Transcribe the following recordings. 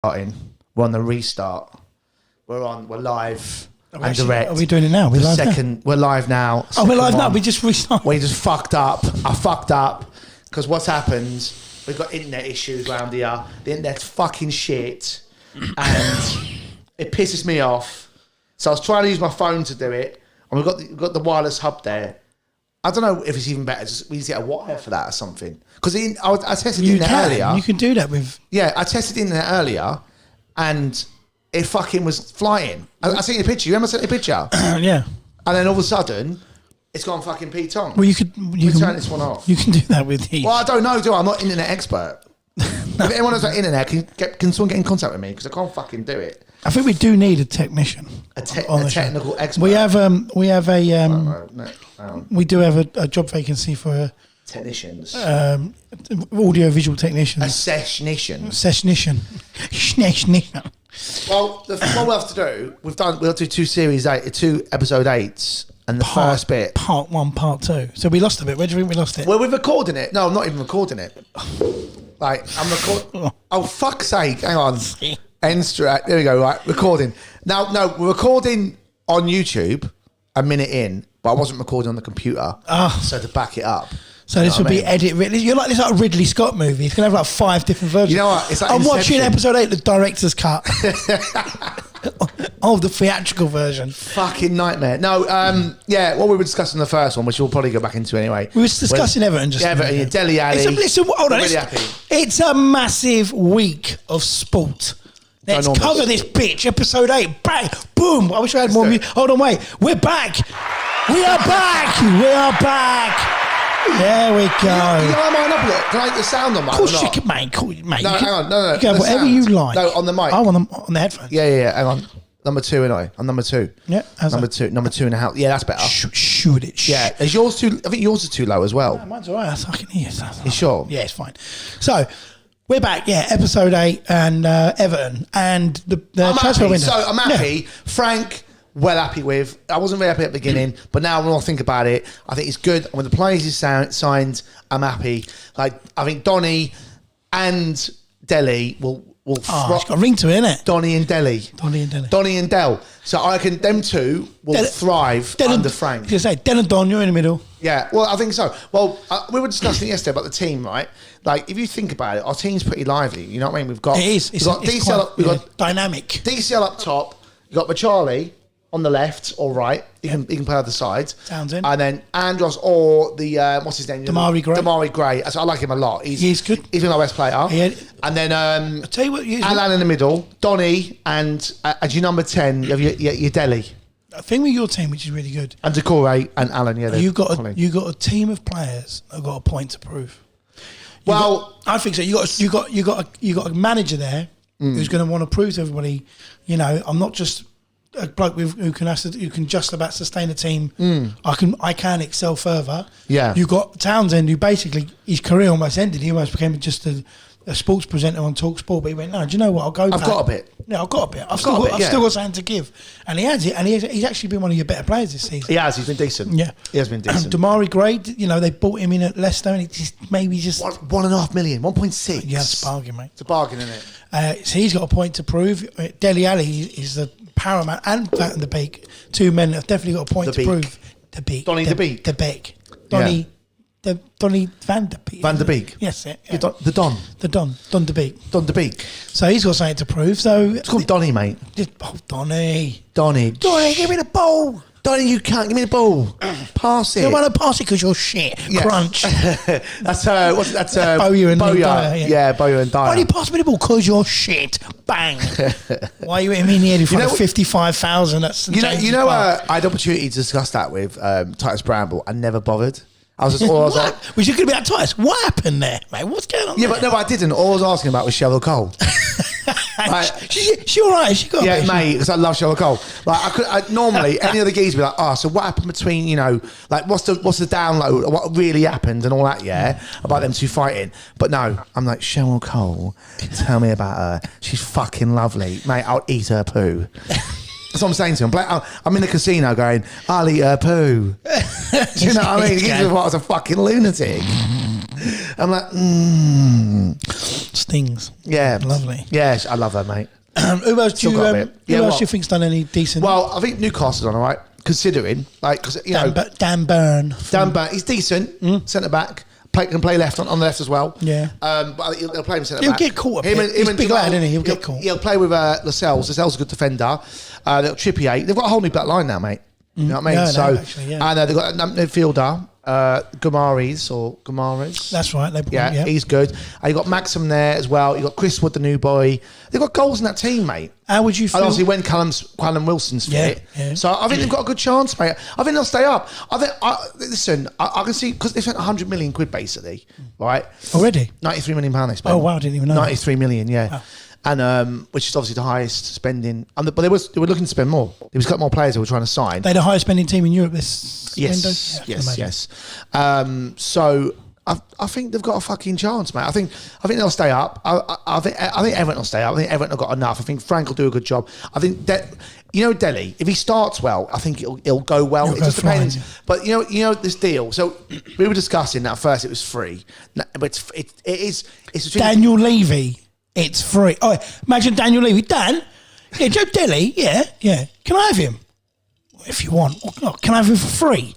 starting. We're on the restart. We're live and Actually, direct. are we doing it now? We're live now. We're live now. Oh, we're live now. One. We just restarted. We just fucked up. I fucked up because what's happened? We've got internet issues around here. The internet's fucking shit, and it pisses me off. So I was trying to use my phone to do it, and we've got the wireless hub there. I don't know if it's even better. We need to get a wire for that or something. Because I tested the internet earlier. You can do that with... Yeah, I tested the internet earlier, and it fucking was flying. I sent you a picture. You remember I sent you a picture? Yeah. And then all of a sudden, it's gone fucking Pete-tong. Well, you can turn this one off. You can do that with these. Well, I don't know, do I? I'm not an internet expert. If anyone knows about internet, can someone get in contact with me? Because I can't fucking do it. I think we do need a technician. A technical expert. We have a No. we do have a job vacancy for Technicians. audio visual technicians. A sessionician. Sessionician. Well, what we'll have to do, we'll do two episode 8s, and the first bit. Part 1, part 2. So we lost a bit. Where do you think we lost it? Well, we're recording it. No, I'm not even recording it. Like, I'm recording. Oh, fuck's sake. Hang on. There we go. Right, recording. Now, no, we're recording on YouTube a minute in, but I wasn't recording on the computer. So to back it up. So this will be edit. You're like this like a Ridley Scott movie. It's gonna have like 5 different versions. You know what? It's like I'm Inception. watching episode 8, the director's cut of the theatrical version. Fucking nightmare. No, yeah, what we were discussing in the first one, which we'll probably go back into anyway. We were discussing Everton just Everton, yeah, Dele Alli. Listen, hold on. Really happy. It's a massive week of sport. Let's cover this bitch. Episode 8. Bang. Boom. I wish I had more music. Hold on, wait. We're back. We are back. We are back. There we go. You know, I might up a little. Can I get the sound on mine? Of course you can, mate. No, hang on. No. You can have whatever you like. No, on the mic. Oh, on the headphones. Yeah. Hang on. Number 2, anyway. I'm number 2. Yeah. Number 2 and a half. Yeah, that's better. Shoot it. Yeah. Is yours too? I think yours is too low as well. No, mine's all right. I can hear you. You sure? Yeah, it's fine. So, we're back. Yeah, episode 8 and Everton and the transfer window. So I'm happy. Yeah. Frank, well happy with. I wasn't very happy at the beginning, but now when I think about it, I think it's good. And when the players he's signed, I'm happy. Like, I think Donny and Dele will it's got a ring to it, innit? Donny and Dele. Donny and Del. So I reckon them two will thrive under Frank. You say Del and Don, you're in the middle. Yeah, well, I think so. Well, we were discussing yesterday about the team, right? Like, if you think about it, our team's pretty lively. You know what I mean? We've got got dynamic. DCL up top. You've got Bachali on the left or right. He can play either side. Townsend. And then Andros or the what's his name? Damari Gray. I like him a lot. He's good. He's been our best player. Yeah. And then I'll tell you what. Alan in the middle. Donny and as your number 10, you have your Dele. The thing with your team, which is really good, and Decore and Alan. Yeah, you got a team of players that have got a point to prove. I think so. You got a manager there who's going to want to prove to everybody. You know, I'm not just a bloke who can just about sustain a team. I can excel further. Yeah. You got Townsend, who basically his career almost ended. He almost became just a sports presenter on Talk Sport, but he went, no, do you know what? I've got a bit. Yeah, I've got a bit. I've still got something to give. And he has it. And he's actually been one of your better players this season. He has. He's been decent. Yeah. He has been decent. Damari Gray, you know, they bought him in at Leicester and it just maybe just... 1.5 million, 1.6. Yeah, it's a bargain, mate. It's a bargain, isn't it? So he's got a point to prove. Dele Alli is the paramount, and Van de Beek, 2 men have definitely got a point to prove. Donny de Beek. Donny Van de Beek. Van de Beek. Yes, yeah. Don de Beek. Don de Beek. So he's got something to prove. So it's called Donny, mate. Donny, give me the ball. Donny, you can't give me the ball. Pass it. You want to pass it because you're shit. Yeah. Crunch. That's Bowyer and Dyer. Yeah, Bowyer and Dyer. Why do you pass me the ball? Because you're shit. Bang. Why are you hitting me in the head in front of 55,000? That's you know. I had opportunity to discuss that with Titus Bramble. I never bothered. I was like, was you going to be like, Titus, what happened there, mate? What's going on? Yeah, but no, I didn't. All I was asking about was Cheryl Cole. She all right? She got mate, because I love Cheryl Cole. Like, normally any other geese would be like, so what happened between, you know, like what's the download, what really happened and all that, about them two fighting. But no, I'm like, Cheryl Cole, tell me about her. She's fucking lovely, mate. I'll eat her poo. That's what I'm saying to him. I'm in the casino going, I'll eat her poo. Do you know what I mean? He was a fucking lunatic. I'm like, Stings. yeah, Lovely. Yes, I love her, mate. Who else do you, who else do you think's done any decent? Well, I think Newcastle's done all right, considering, like, because Dan Burn. He's decent, centre back. Can play left on the left as well. Yeah. But he'll play him centre He'll back. get caught a bit. He's a big lad, isn't he? He'll get caught. He'll play with Lascelles. Lascelles is a good defender. They've got Trippier. They've got a whole new back line now, mate. You know what I mean? Actually, yeah. And they've got a midfielder, Gumares. That's right. Yeah, he's good. And you got Maxim there as well. You got Chris Wood, the new boy. They've got goals in that team, mate. How would you feel? And obviously when Callum Wilson's fit. Yeah. So I think they've got a good chance, mate. I think they'll stay up. Listen, I can see, because they spent 100 million quid basically, right? Already? 93 million pound they spent. Oh, wow, I didn't even know. 93 million, yeah. Wow. And which is obviously the highest spending. But they were looking to spend more. There was a couple more players they were trying to sign. They're the highest spending team in Europe this window? Yes. So I think they've got a fucking chance, mate. I think they'll stay up. I think Everton will stay up. I think Everton have got enough. I think Frank will do a good job. I think that, Dele, if he starts well, I think it'll go well. It just depends. But you know this deal. So we were discussing that first. It was free, but it is. It's Daniel Levy. It's free. Oh, imagine Daniel Levy. Dan, Joe Dele, yeah. Can I have him? If you want. Oh, can I have him for free?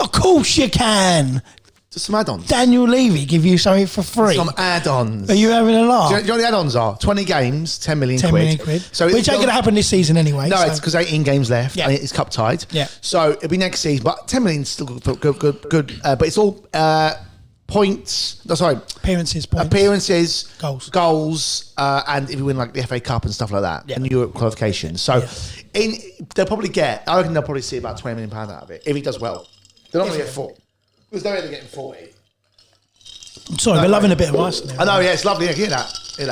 Of course you can. Just some add-ons. Daniel Levy give you something for free. Some add-ons. Are you having a laugh? Do you know what the add-ons are? 20 games, 10 million quid. 10 million quid. So which ain't going to happen this season anyway. No, it's because 18 games left. Yeah. And it's cup tied. Yeah. So it'll be next season. But 10 million is still good. But it's all points. No, sorry. Appearances. Goals. And if you win like the FA Cup and stuff like that. Yeah. And Europe qualifications. So they'll probably I reckon they'll probably see about £20 million out of it. If he does well. They're not going to get 40. There's no way they're getting 40. Sorry, we're loving a bit of ice now. I know, yeah, it's lovely. Hear that. You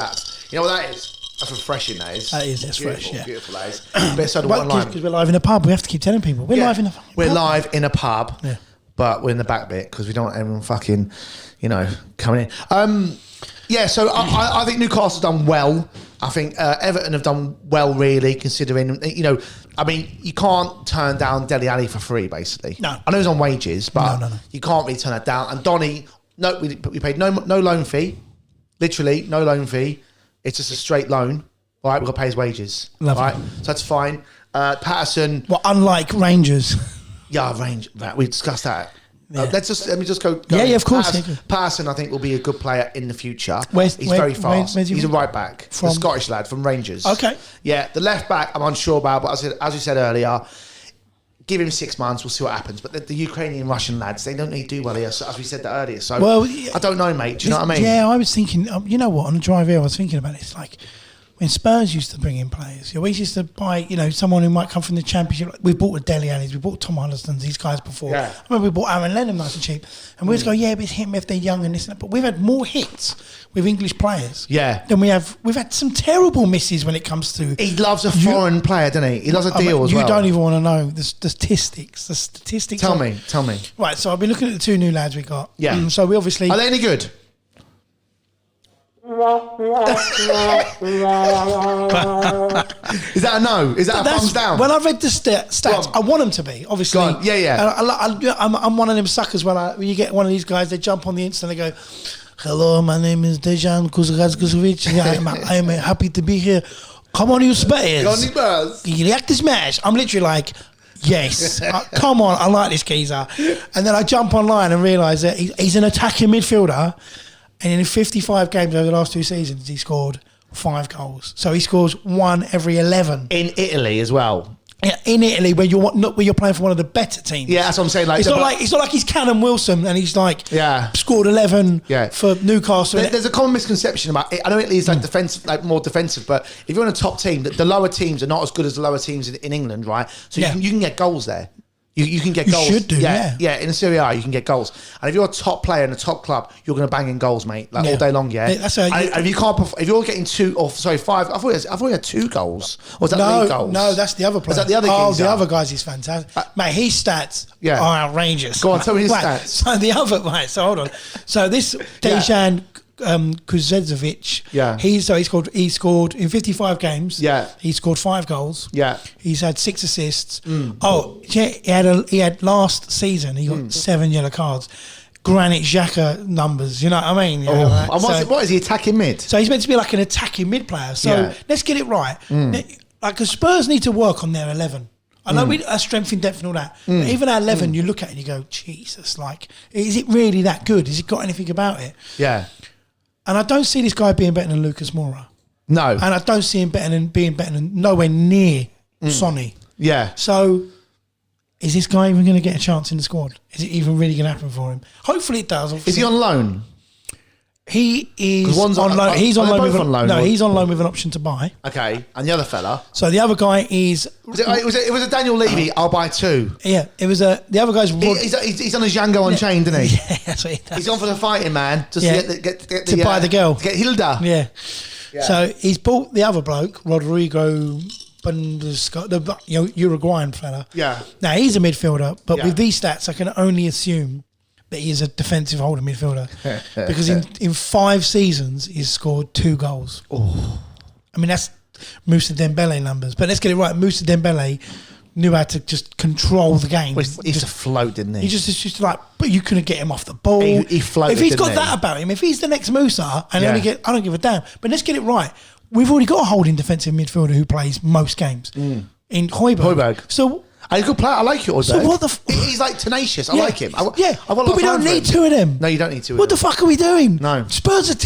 know what that is? That's refreshing, that is. That is, it's fresh, yeah. Beautiful, that is. Bit of soda water and lime. Because we're live in a pub, we have to keep telling people. We're live in a pub. We're live in a pub, yeah. But we're in the back bit because we don't want everyone fucking, coming in. So I think Newcastle's done well. I think Everton have done well, really, considering, you can't turn down Dele Alli for free, basically. No. I know he's on wages, but no. you can't really turn that down. And Donny, no, we paid no loan fee. Literally, no loan fee. It's just a straight loan. All right, we've got to pay his wages. Lovely. Right, so that's fine. Patterson. Well, unlike Rangers. Yeah, we discussed that. Yeah. Let me just go. Yeah, of course. Patterson, I think, will be a good player in the future. He's very fast. He's a right back. The Scottish lad from Rangers. Okay. Yeah, the left back, I'm unsure about, but as we said earlier, give him 6 months, we'll see what happens. But the Ukrainian Russian lads, they don't really do well here, so, as we said that earlier. So, I don't know, mate. Do you know what I mean? Yeah, I was thinking, you know what, on the drive here, I was thinking about it. It's like, when Spurs used to bring in players, we used to buy, someone who might come from the Championship. We bought the Dele Allis, we bought Tom Huddleston's, these guys before. Yeah. I remember we bought Aaron Lennon nice and cheap. And we just go, but it's him if they're young and this and that. But we've had more hits with English players than we've had some terrible misses when it comes to... He loves a foreign player, doesn't he? He loves a deal as well. You don't even want to know the statistics. Tell me. Right, so I've been looking at the two new lads we got. Yeah. So we obviously... Are they any good? Is that a no? Is that a thumbs down? When I read the stats, I want them to be, obviously. Go on. Yeah. I'm one of them suckers when you get one of these guys, they jump on the Insta and they go, hello, my name is Dejan Kuzgazkuzovic. I'm happy to be here. Come on, you Spurs. You like this match? I'm literally like, yes. Come on, I like this geezer. And then I jump online and realise that he's an attacking midfielder. And in 55 games over the last 2 seasons, he scored 5 goals. So he scores 1 every 11. In Italy as well. Yeah, in Italy, where you're playing for one of the better teams. Yeah, that's what I'm saying. It's not like he's Callum Wilson and he's scored 11 for Newcastle. There's a common misconception about it. I know Italy is defensive, more defensive, but if you're in a top team, the lower teams are not as good as the lower teams in England, right? So you can get goals there. You can get goals. You should do, yeah. In the Serie A, you can get goals. And if you're a top player in a top club, you're going to bang in goals, mate, all day long, yeah? If you can't, if you're getting 5, I thought he had 2 goals. Or was that league goals? No, that's the other player. Is that the other geezer? The other guys is fantastic. Mate, his stats are outrageous. Go on, tell me his stats. So the other, so hold on. So this Dejan Kuzezovic, he scored in 55 games. Yeah, he scored 5 goals. Yeah, he's had 6 assists. Oh, yeah, he had last season he got 7 yellow cards. Granit Xhaka numbers. You know what I mean? You know, And what is he attacking mid? So he's meant to be like an attacking mid player. So let's get it right. Like, the Spurs need to work on their 11. I know we are strength in depth and all that. But even our 11, you look at it and you go, Jesus, like, is it really that good? Has it got anything about it? Yeah. And I don't see this guy being better than Lucas Moura. No. And I don't see him being better than nowhere near Sonny. Yeah. So is this guy even going to get a chance in the squad? Is it even really going to happen for him? Hopefully it does. Obviously. Is he on loan? He is one's on loan. He's on loan with on loan. No, he's on loan with an option to buy. Okay. And the other fella? So the other guy is... It was a Daniel Levy, I'll buy 2. Yeah, it was the other guy's... He's on a Django Unchained, isn't he? Yeah, that's what he does. He's on for the fighting, man. Just to buy the girl. To get Hilda. Yeah. So he's bought the other bloke, Rodrigo the Uruguayan fella. Yeah. Now, he's a midfielder, but with these stats, I can only assume that he is a defensive holder midfielder because in 5 seasons, he's scored 2 goals. Oh. I mean, that's Mousa Dembele numbers. But let's get it right. Mousa Dembele knew how to just control the game. Well, he used to float, didn't he? He just like, but you couldn't get him off the ball. He floated, if he's got didn't he? that about him, if he's the next Moussa, and I don't give a damn. But let's get it right. We've already got a holding defensive midfielder who plays most games in Højbjerg. So he's a good player. I like it. So what the? He's like tenacious. I like him. But we don't need 2 of them. No, you don't need 2 of them. What the fuck are we doing? No. Spurs are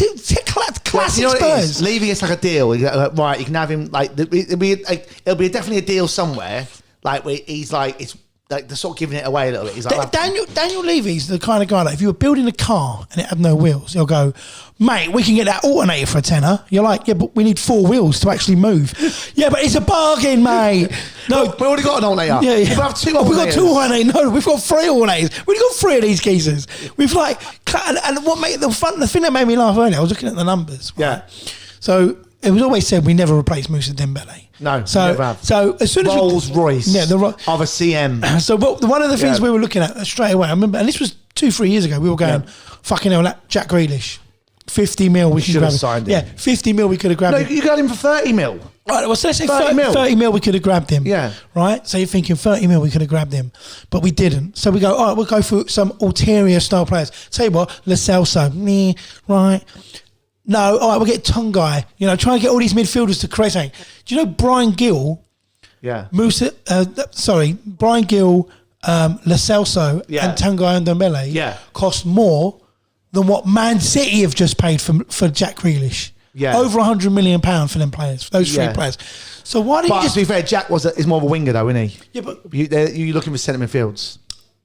classic Spurs. Leaving it's like a deal. Right, you can have him. Like it'll be definitely a deal somewhere. Like where he's like it's. Like they're sort of giving it away a little bit. He's like Daniel Levy's the kind of guy that if you were building a car and it had no wheels, he'll go, mate, we can get that alternator for a tenner. You're like, yeah, but we need 4 wheels to actually move. Yeah, but it's a bargain, mate. No, we've already got an alternator. Yeah. We have 2 alternators. We've got 2 alternators. No, we've got 3 alternators. We've got 3 of these geezers. We've like, and what made the thing that made me laugh earlier, I was looking at the numbers. Right? Yeah. So it was always said we never replace Mousa Dembele. No, so never have. So as soon as Rolls Royce, of a CM. So one of the things we were looking at straight away, I remember, and this was 2-3 years ago. We were going, fucking hell, Jack Grealish, 50 mil. We should have signed him. Yeah, 50 mil. We could have grabbed him. No, you got him for 30 mil. Right, well, so let's say 30 mil. We could have grabbed him. Yeah. Right. So you're thinking 30 mil. We could have grabbed him, but we didn't. So we go, all right, we'll go for some ulterior style players. Tell you what, Lo Celso, right. No, all right, we'll get Tungai. You know, try and get all these midfielders to create something. Do you know Brian Gill? Yeah. Brian Gill, Lo Celso, and Tungai and Dembele cost more than what Man City have just paid for Jack Grealish. Yeah. Over £100 million for them players, for those 3 players. So why did you just... to be fair, Jack is more of a winger though, isn't he? Yeah, but... You're looking for centre midfields.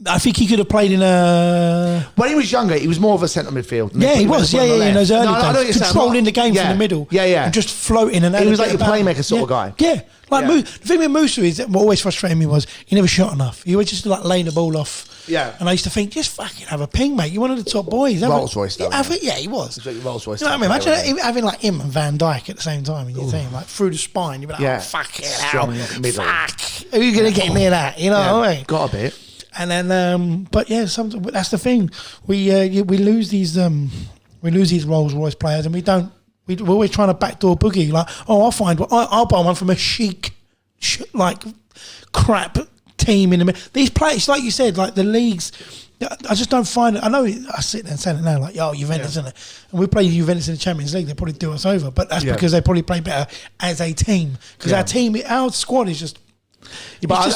I think he could have played in a... When he was younger, he was more of a centre midfield. Yeah, he was. Yeah, in those early days. Controlling the game from the middle. Yeah. And just floating. And he was like a playmaker sort of guy. Yeah. The thing with Mousa is that what always frustrated me was he never shot enough. He was just like laying the ball off. Yeah. And I used to think, just fucking have a ping, mate. You're one of the top boys. Rolls Royce, though. Yeah, he was. Rolls Royce. You know what I mean? Imagine having like him and Van Dijk at the same time in your team, like through the spine. You'd be like, oh, fuck it out. Fuck. Who are you going to get near that? You know what I mean? Got a bit. And then, but that's the thing. We lose these Rolls Royce players, and we're always trying to backdoor boogie. Like, I'll buy one from a chic, like crap team in the middle. These players, like you said, like the leagues. I just don't find it. I know I sit there and say it now, like, Juventus, isn't it? And we play Juventus in the Champions League, they probably do us over. But that's because they probably play better as a team. Because our squad is just. Yeah, but I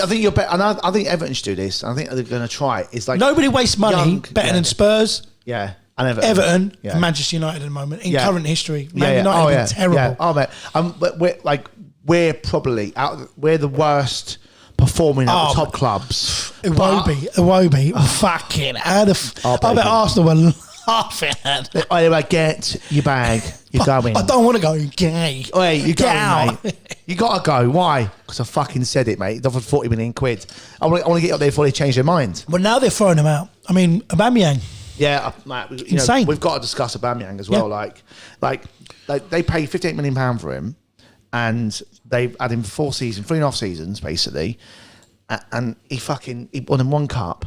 think you're better, and I think Everton should do this. I think they're going to try. It's like nobody wastes money better than Spurs. Yeah, and Everton, and Manchester United at the moment in current history. Man United have been terrible. Yeah. Oh mate, but we're probably we're the worst performing at the top clubs. Iwobi, fucking I bet Arsenal were laughing at it. Anyway, get your bag. You're going. I don't want to go. Gay. Hey, you're going, mate. You got to go. Why? Because I fucking said it, mate. It's offered 40 million quid. I want to get up there before they change their mind. But now they're throwing them out. I mean, Aubameyang. Yeah, mate. Insane. We've got to discuss Aubameyang as well. Yeah. Like they paid £58 million for him, and they've had him for 3.5 seasons, basically. And he won him 1 cup.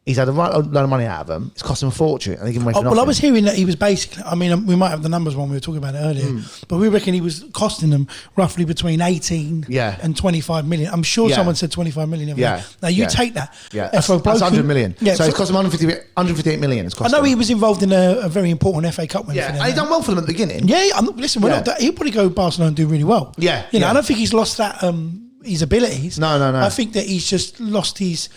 He's had a right load of money out of them. It's cost him a fortune, and they give him away for nothing. Well, I was hearing that he was basically. I mean, we might have the numbers when we were talking about it earlier, but we reckon he was costing them roughly between 18 and 25 million. I'm sure someone said 25 million. Now you take that. Yeah, that's 100 million. Yeah, so it's cost him 158 million. It's cost I know him. he was involved in a very important FA Cup win. Yeah, for them, and he done well for them at the beginning. Yeah, listen, we're not. He'll probably go to Barcelona and do really well. Yeah, I don't think he's lost that his abilities. No. I think that he's just lost his.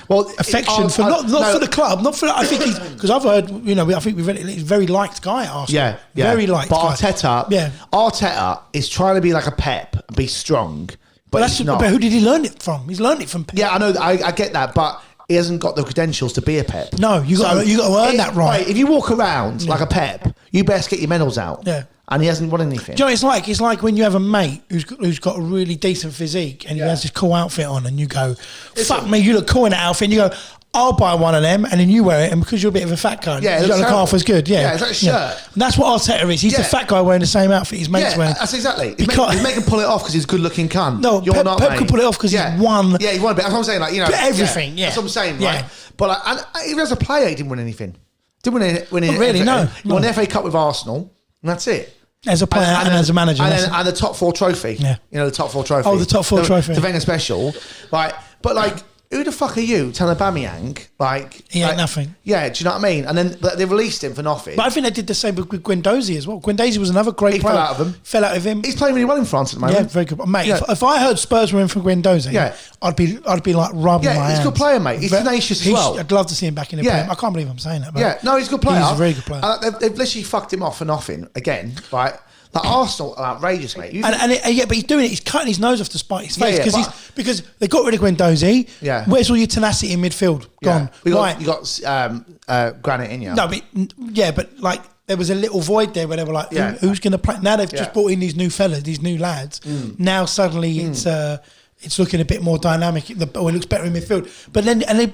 Affection for not for the club, not for. I think he's because I've heard I think we've read it. He's a very liked guy at Arsenal. Yeah, very liked. But guy. Arteta is trying to be like a Pep, be strong, but he's not. But who did he learn it from? He's learned it from Pep. Yeah, I know. I get that, but he hasn't got the credentials to be a Pep. No, you got to earn that right. If you walk around like a Pep, you best get your medals out. Yeah. And he hasn't won anything. Do you know what it's like when you have a mate who's got a really decent physique and he has this cool outfit on and you go, fuck me, you look cool in that outfit, and you go, I'll buy one of them, and then you wear it, and because you're a bit of a fat guy, you don't look half as good. Yeah, it's like a shirt. And that's what Arteta is. He's the fat guy wearing the same outfit his mate's wearing. That's exactly. He's making pull it off because he's a good-looking cunt. No, Pep could pull it off because he's won. Yeah, he won a bit. That's what I'm saying. Like, everything. Yeah, that's what I'm saying. Right. But even as a player, he didn't win anything. Didn't win anything. Really, no. He won the FA Cup with Arsenal, and that's it. As a player and as a manager. And the top 4 trophy. Yeah. The top 4 trophy. Oh, the top 4 trophy. The Wenger special. Right. But who the fuck are you telling Aubameyang? He ain't nothing. Yeah, do you know what I mean? And then they released him for nothing. But I think they did the same with Guendouzi as well. Guendouzi was another great player. Fell out of him. He's playing really well in France at the moment. Yeah, very good. Mate, if I heard Spurs were in for Guendouzi, I'd be like rubbing my hands. He's a good player, mate. He's tenacious as well. I'd love to see him back in the Premier. I can't believe I'm saying that. But he's a good player. He's a very good player. They've literally fucked him off for nothing again, right? Like Arsenal are outrageous, mate. But he's doing it. He's cutting his nose off to spite his face because they got rid of Guendouzi. Yeah, where's all your tenacity in midfield? Gone. You got Granit in you. No, but there was a little void there where they were like, who's going to play? Now they've just brought in these new fellas, these new lads. Now suddenly it's looking a bit more dynamic. It looks better in midfield. But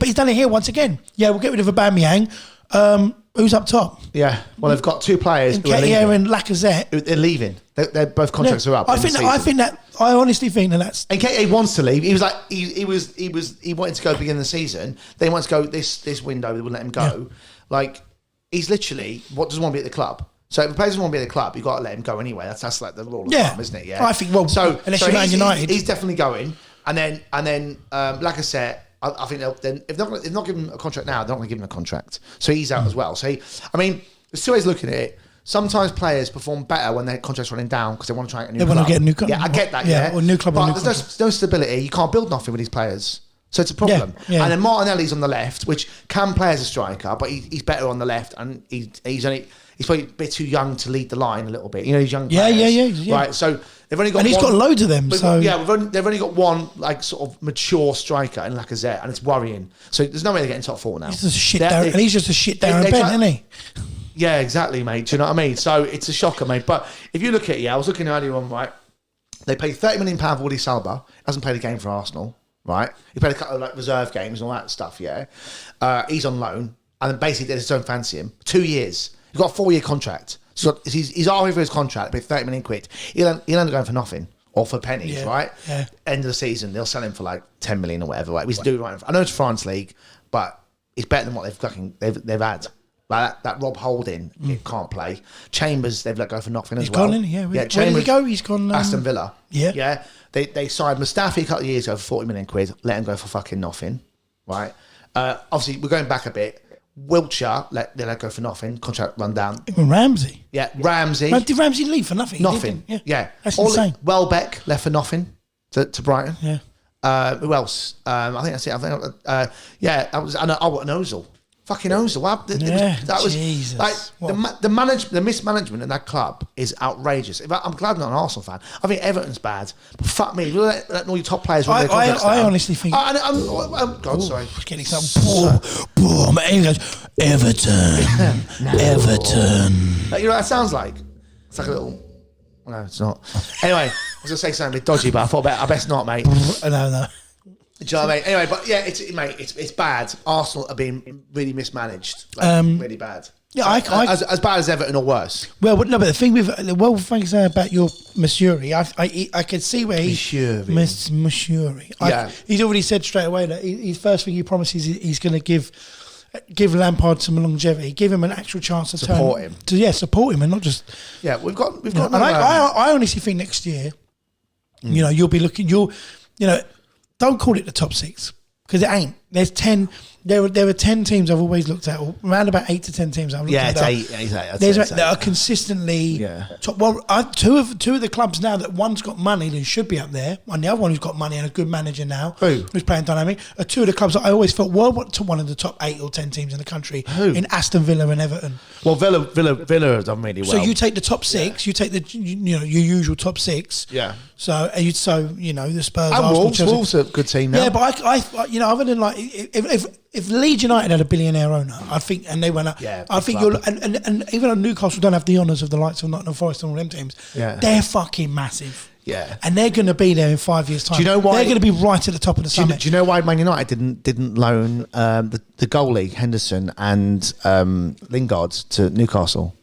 he's done it here once again. Yeah, we'll get rid of Aubameyang. Who's up top? Yeah, well, they've got 2 players who are leaving. and Lacazette. They're leaving. They're both contracts are up. I honestly think that's. And KA wants to leave. He was like, he wanted to go beginning of the season. They want to go this window. They wouldn't let him go. Yeah. He's literally doesn't want to be at the club. So if a player doesn't want to be at the club, you've got to let him go anyway. That's like the rule of thumb, isn't it? Yeah. I think. Well, unless you're Man United, he's definitely going. And then Lacazette. I think if they're not giving him a contract now, they're not going to give him a contract. So he's out as well. So there's 2 ways of looking at it. Sometimes players perform better when their contract's running down because they want to try and get a new club. They want to get a new club. Yeah, I get that. Or new club. But there's no stability. You can't build nothing with these players. So it's a problem. Yeah. And then Martinelli's on the left, which can play as a striker, but he's better on the left, and he's probably a bit too young to lead the line a little bit. He's young. Yeah. Right. So they've only got. And he's got loads of them. So they've only got one sort of mature striker in Lacazette, and it's worrying. So there's no way they're getting top 4 now. He's just a shit down, and he's just a shit down Ben, isn't he? Yeah, exactly, mate. Do you know what I mean? So it's a shocker, mate. But if you look at it, I was looking earlier on, right? They paid £30 million for Woody Saliba. Hasn't played a game for Arsenal, right? He played a couple of reserve games and all that stuff. Yeah, he's on loan, and then basically they just don't fancy him. 2 years. He's got a 4-year contract. So he's arguing for his contract, but £30 million. He'll end up going for nothing or for pennies, right? Yeah. End of the season, they'll sell him for 10 million or whatever. Right? He's doing right. I know it's France league, but it's better than what they've had. Like that Rob Holding, it can't play. Chambers, they've let go for nothing as well. He's gone in, yeah. Where did he go? He's gone. Aston Villa. Yeah. Yeah. They signed Mustafi a couple of years ago for £40 million, let him go for fucking nothing. Right? Obviously, we're going back a bit. Wiltshire, they let go for nothing. Contract run down. Even Ramsey. Yeah, Ramsey. Did Ramsey leave for nothing? Nothing. Yeah. That's insane. Welbeck left for nothing to Brighton. Yeah. Who else? I think that's it. That was Ozil. Fucking Ozil. That was Jesus. The mismanagement in that club is outrageous. I'm glad I'm not an Arsenal fan. I think Everton's bad, but fuck me, let all your top players run their contracts down. I honestly think. God, sorry. Getting some boom. Everton. Everton. You know what that sounds like? It's like a little. No, it's not. Anyway, I was gonna say something a bit dodgy, but I thought I best not, mate. No. Do you know what I mean? Anyway, but yeah, it's bad. Arsenal are being really mismanaged, really bad. Yeah, as bad as Everton or worse. Well, no, but the thing with thanks about your Masuri, I could see where Masuri. Yeah. He's already said straight away that his first thing he promises he's going to give Lampard some longevity, give him an actual chance to support him, and not just. Yeah, we've got. And I honestly think next year, you'll be looking. Don't call it the top 6 because it ain't. There's 10. There are 10 teams I've always looked at, or around about 8 to 10 teams I've looked at. Yeah, it's 8. That are consistently top. Well, two of the clubs now that one's got money that should be up there, and the other one who's got money and a good manager now, who's playing dynamic, are two of the clubs that I always felt were one of the top 8 or 10 teams in the country. Who? In Aston Villa and Everton. Well, Villa have done really well. So you take the top 6, you take the your usual top 6. Yeah. So the Spurs, and Arsenal, Wolves are a good team now. Yeah, but I other than like if Leeds United had a billionaire owner, I think, and they went up, I think and even though Newcastle don't have the honours of the likes of Nottingham Forest and all them teams, they're fucking massive. Yeah, and they're going to be there in 5 years' time. Do you know why? They're going to be right at the top of the summit. Do you know why Man United didn't loan the goalie Henderson and Lingard to Newcastle?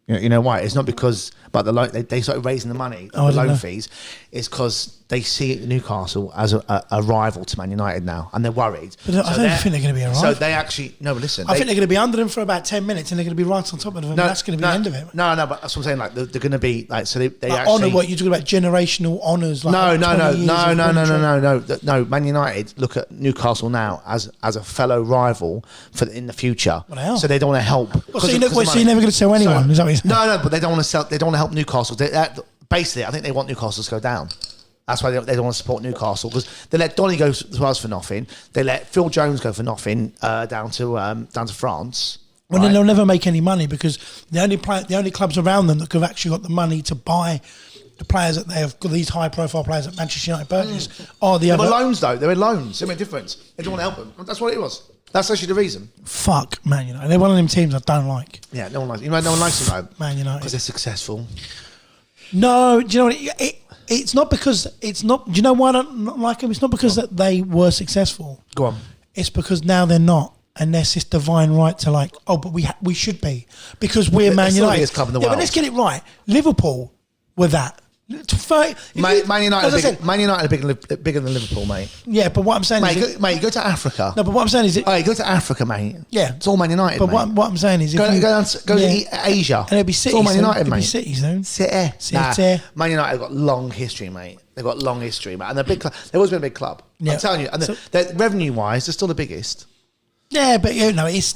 You know why? It's not because the loan. They started raising the money, the loan fees. It's because they see Newcastle as a rival to Man United now, and they're worried. But I don't think they're going to be a rival. So they actually no. But listen, I think they're going to be under them for about 10 minutes, and they're going to be right on top of them. And that's going to be the end of it. No, but that's what I'm saying. Like they're going to be like they like actually honour. What you're talking about? Generational honours? Like No. Man United look at Newcastle now as a fellow rival in the future. So they don't want to help. So you're never going to sell anyone? Is that what you're saying? No, but they don't want to sell. They don't want to help Newcastle. Basically, I think they want Newcastle to go down. That's why they don't want to support Newcastle, because they let Donny go to us for nothing. They let Phil Jones go for nothing down to France. Well, then they'll never make any money, because the only clubs around them that have actually got the money to buy the players that they have got, these high profile players that Manchester United purchase, are the other. They're loans though. They're in loans. They make a difference. They don't want to help them. That's what it was. That's actually the reason. Fuck Man United. They're one of them teams I don't like. Yeah, no one likes. No one likes them though. Man United, because they're successful. No, do you know what? It's not because it's not. Do you know why I don't like them? It's not because that they were successful. Go on. It's because now they're not, and there's this divine right to like, but we should be, because we're Man United. The biggest club in the world. But let's get it right. Liverpool were that. Man United are bigger than Liverpool, mate. Yeah, but what I'm saying is... Mate, go to Africa. No, but what I'm saying is... go to Africa, mate. Yeah. It's all Man United, but mate. What I'm saying is... Go to Asia. And it'll be cities. It's all Man United, mate. It'll be cities, though. City. Man United have got long history, mate. They've got long history, mate. And they're big club. They've always been a big club. Yeah. I'm telling you. And they're revenue-wise, they're still the biggest. Yeah, but, let's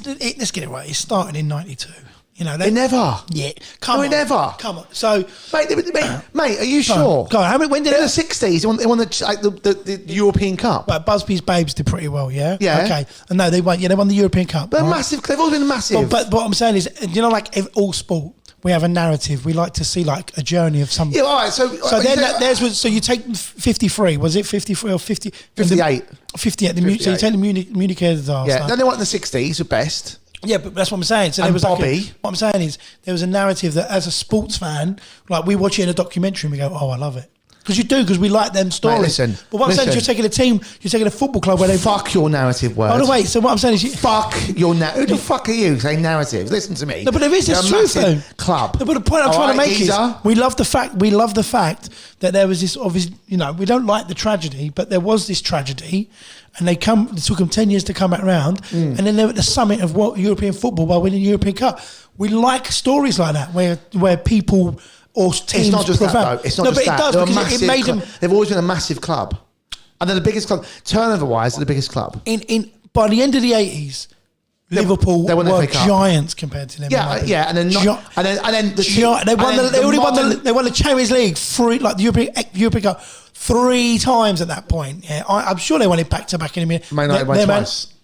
get it right. It started in 92. They never. Yeah, come on. Never. Come on. So, mate, are you sure? Go on. When did in the 60s? They won the European Cup. But Busby's Babes did pretty well, yeah. Yeah. Okay. And no, they won. Yeah, they won the European Cup. They're massive. They've always been massive. But what I'm saying is, like all sport, we have a narrative. We like to see like a journey of some. Yeah. All right. So then so you take 53. Was it 53 or 50? 58. 58. So you take the Munich Airs. Yeah. Then they won in the 60s. The best. Yeah, but that's what I'm saying. So and there was Bobby. What I'm saying is there was a narrative that as a sports fan, like we watch it in a documentary and we go, oh, I love it. Because you do, because we like them stories. Mate, but what I'm saying is you're taking a team, you're taking a football club where they... Fuck your narrative word. Oh, no, wait. So what I'm saying is... Fuck your narrative. Who the fuck are you saying narrative? Listen to me. No, but there is a truth, though. Club. No, but the point I'm trying to make is we love the fact that there was this obvious... we don't like the tragedy, but there was this tragedy, and it took them 10 years to come back around, and then they're at the summit of European football by winning the European Cup. We like stories like that, where people... Or teams. It's not just that, though. It's not just that. It does, because it made them... They've always been a massive club. And they're the biggest club. Turnover-wise, they're the biggest club. By the end of the 80s, Liverpool were giants compared to them. Yeah, and then... They won the Champions League the European Cup 3 times at that point. Yeah, I'm sure they won it back-to-back in a minute. Man United won twice.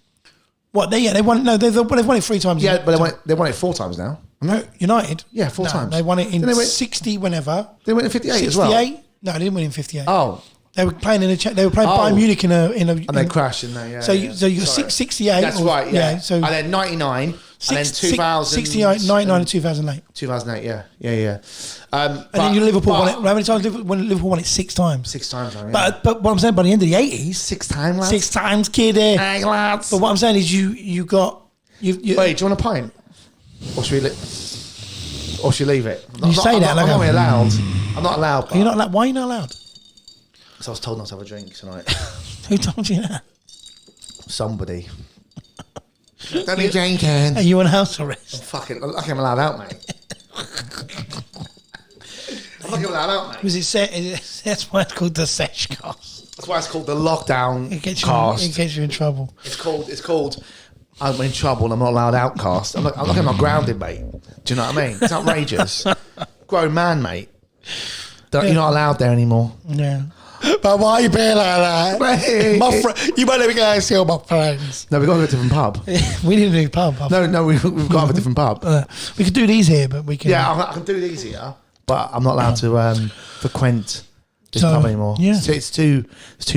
What? They won... No, they've won it 3 times. Yeah, but they won it 4 times now. No, United? Yeah, 4 times. They won it in 60 whenever. They went in 58 as well? 68? No, they didn't win in 58. Oh. They were playing Bayern Munich in a... And they crashed in there, yeah. So you got 68. That's right, yeah. So, and then 99, and then 2000... 68, 99 and 2008. 2008, yeah. And then Liverpool won it. How many times Liverpool won it? 6 times. 6 times, yeah. But what I'm saying, by the end of the 80s... 6 times, lads. 6 times, kiddie. Hey, lads. But what I'm saying is you got... Wait, do you want a pint? Or should we leave it? You say that like I'm not allowed. I'm not allowed. You're not allowed. Why are you not allowed? Because I was told not to have a drink tonight. Who told you that? Somebody. Don't be drinking. Are you on house arrest? Fucking, I'm allowed out, mate. I'm fucking allowed out, mate. Was it set? That's why it's called the Sesh cast. That's why it's called the lockdown It gets you in trouble. It's called I'm in trouble and I'm not allowed outcast. I'm not grounded, mate. Do you know what I mean? It's outrageous. Grown man, mate. You're not allowed there anymore. Yeah. But why you being like that? You might let me go and see all my friends. No, we've got to go to a different pub. We didn't do pub. No, we've got to have a different pub. We could do these here, but we can. Yeah, I can do these here, but I'm not allowed to frequent this pub anymore. Yeah. It's too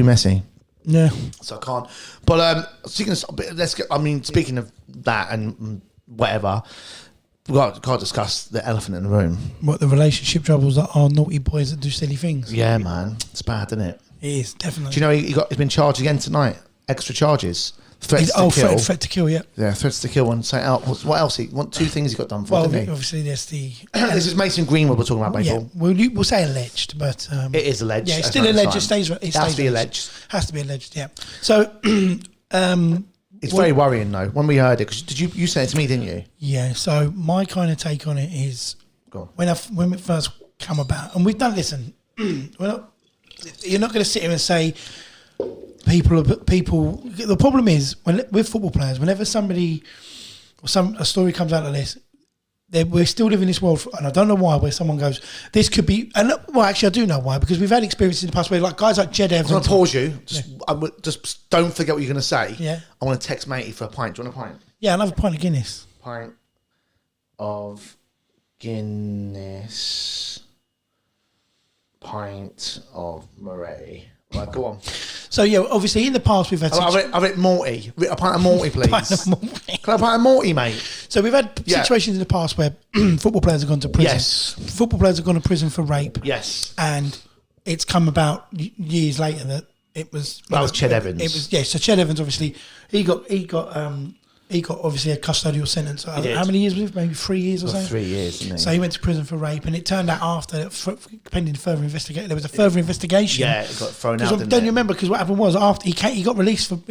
messy. Yeah. So I can't. But speaking of that and whatever, we can't discuss the elephant in the room. What, the relationship troubles that are naughty boys that do silly things? Yeah, man, it's bad, isn't it? It is, definitely. Do you know he's been charged again tonight? Extra charges. Threats to kill. Threat to kill, yeah. Yeah, threats to kill and say out. What else? Two things he got done for. Well, didn't he? obviously there's the. This is Mason Greenwood we're talking about, people. Yeah, we'll say alleged, but it is alleged. Yeah, it's still alleged. It stays. It has to be alleged. Has to be alleged. Yeah. So. It's very worrying though. When we heard it, because did you said it to me, didn't you? Yeah. So my kind of take on it is when it first come about, and we've done. Listen, you're not going to sit here and say people. The problem is with football players, whenever a story comes out of this, we're still living in this world, and I don't know why, where someone goes, this could be, and well, actually I do know why, because we've had experiences in the past where like guys like Jed Evans. I'm going to pause you. Just don't forget what you're going to say. Yeah. I want to text matey for a pint. Do you want a pint? Yeah, I'll have a pint of Guinness. Pint of Guinness. Pint of Moretti. Right, go on. So yeah, obviously in the past we've had. I've it Morty. A pint of Morty, please. Pint of Morty. Can I have a pint of Morty, mate? So we've had situations in the past where football players have gone to prison. Yes. Football players have gone to prison for rape. Yes. And it's come about years later that it was. That was Ched Evans. It was So Ched Evans, obviously, he got obviously a custodial sentence. How many years was it? Maybe 3 years or something? 3 years, didn't he? So he went to prison for rape, and it turned out after, pending further investigation, there was a further investigation. Yeah, it got thrown out. Don't you remember? Because what happened was after he got released from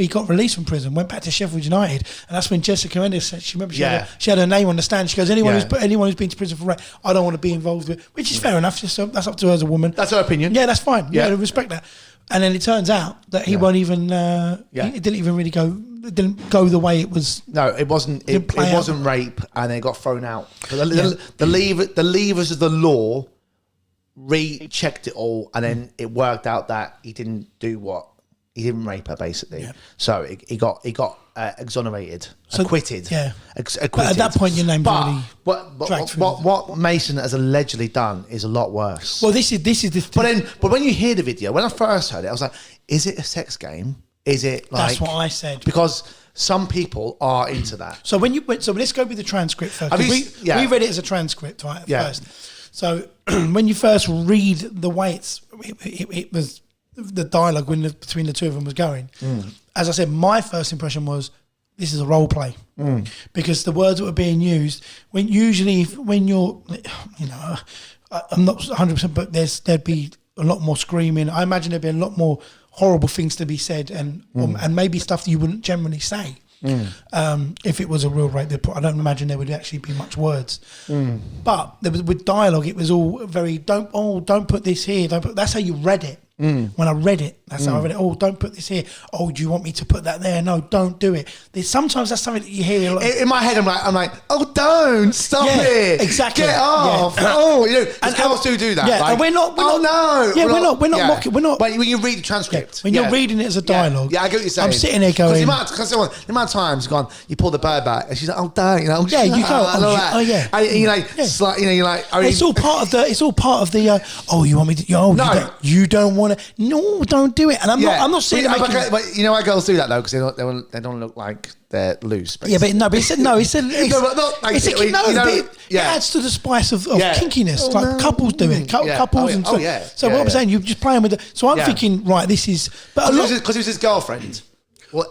prison, went back to Sheffield United, and that's when Jessica Ennis said she had her name on the stand. She goes, anyone who's been to prison for rape, I don't want to be involved with, which is fair enough. That's up to her as a woman. That's her opinion. Yeah, that's fine. Yeah, respect that. And then it turns out that he won't even. It didn't even really go. It didn't go the way it was. No, it wasn't. It wasn't rape, and it got thrown out. The levers of the law rechecked it all, and then it worked out that he didn't rape her, basically. Yeah. So he got exonerated, acquitted. Yeah, acquitted. But at that point, your name's already. What Mason has allegedly done is a lot worse. Well, this is the. But when you hear the video, when I first heard it, I was like, "Is it a sex game? Is it like?" That's what I said. Because some people are into that. So let's go with the transcript first. We read it as a transcript, right? First. So when you first read the way it was. The dialogue between the two of them was going. As I said, my first impression was this is a role play because the words that were being used when you're, I'm not 100%, but there'd be a lot more screaming. I imagine there'd be a lot more horrible things to be said and maybe stuff that you wouldn't generally say. If it was a real rape, I don't imagine there would actually be much words. But there was, with dialogue, it was all very don't put this here. That's how you read it. When I read it, that's how I read it. Oh, don't put this here. Oh, do you want me to put that there? No, don't do it. Sometimes that's something that you hear. In my head, I'm like, oh, don't stop it. Exactly. Get off. Yeah. Oh, girls do that. Yeah, like, and we're not. No. Yeah, we're not mocking. We're not. But when you read the transcript, when you're reading it as a dialogue, I get what you're saying. I'm sitting there going, because the amount of times gone, you pull the bird back, and she's like, oh, don't. You go. Oh, yeah. And you're like, you're like, it's all part of the. It's all part of the. Oh, you want me to? Oh, no. You don't want to. No. Don't do it, and I'm not saying. But you know why girls do that though, because they don't look like they're loose. Basically. Yeah, but it adds to the spice of kinkiness. Couples do it, couples and so. So what I'm saying, you're just playing with it. So I'm thinking, right, this is, but because it was his girlfriend. Well,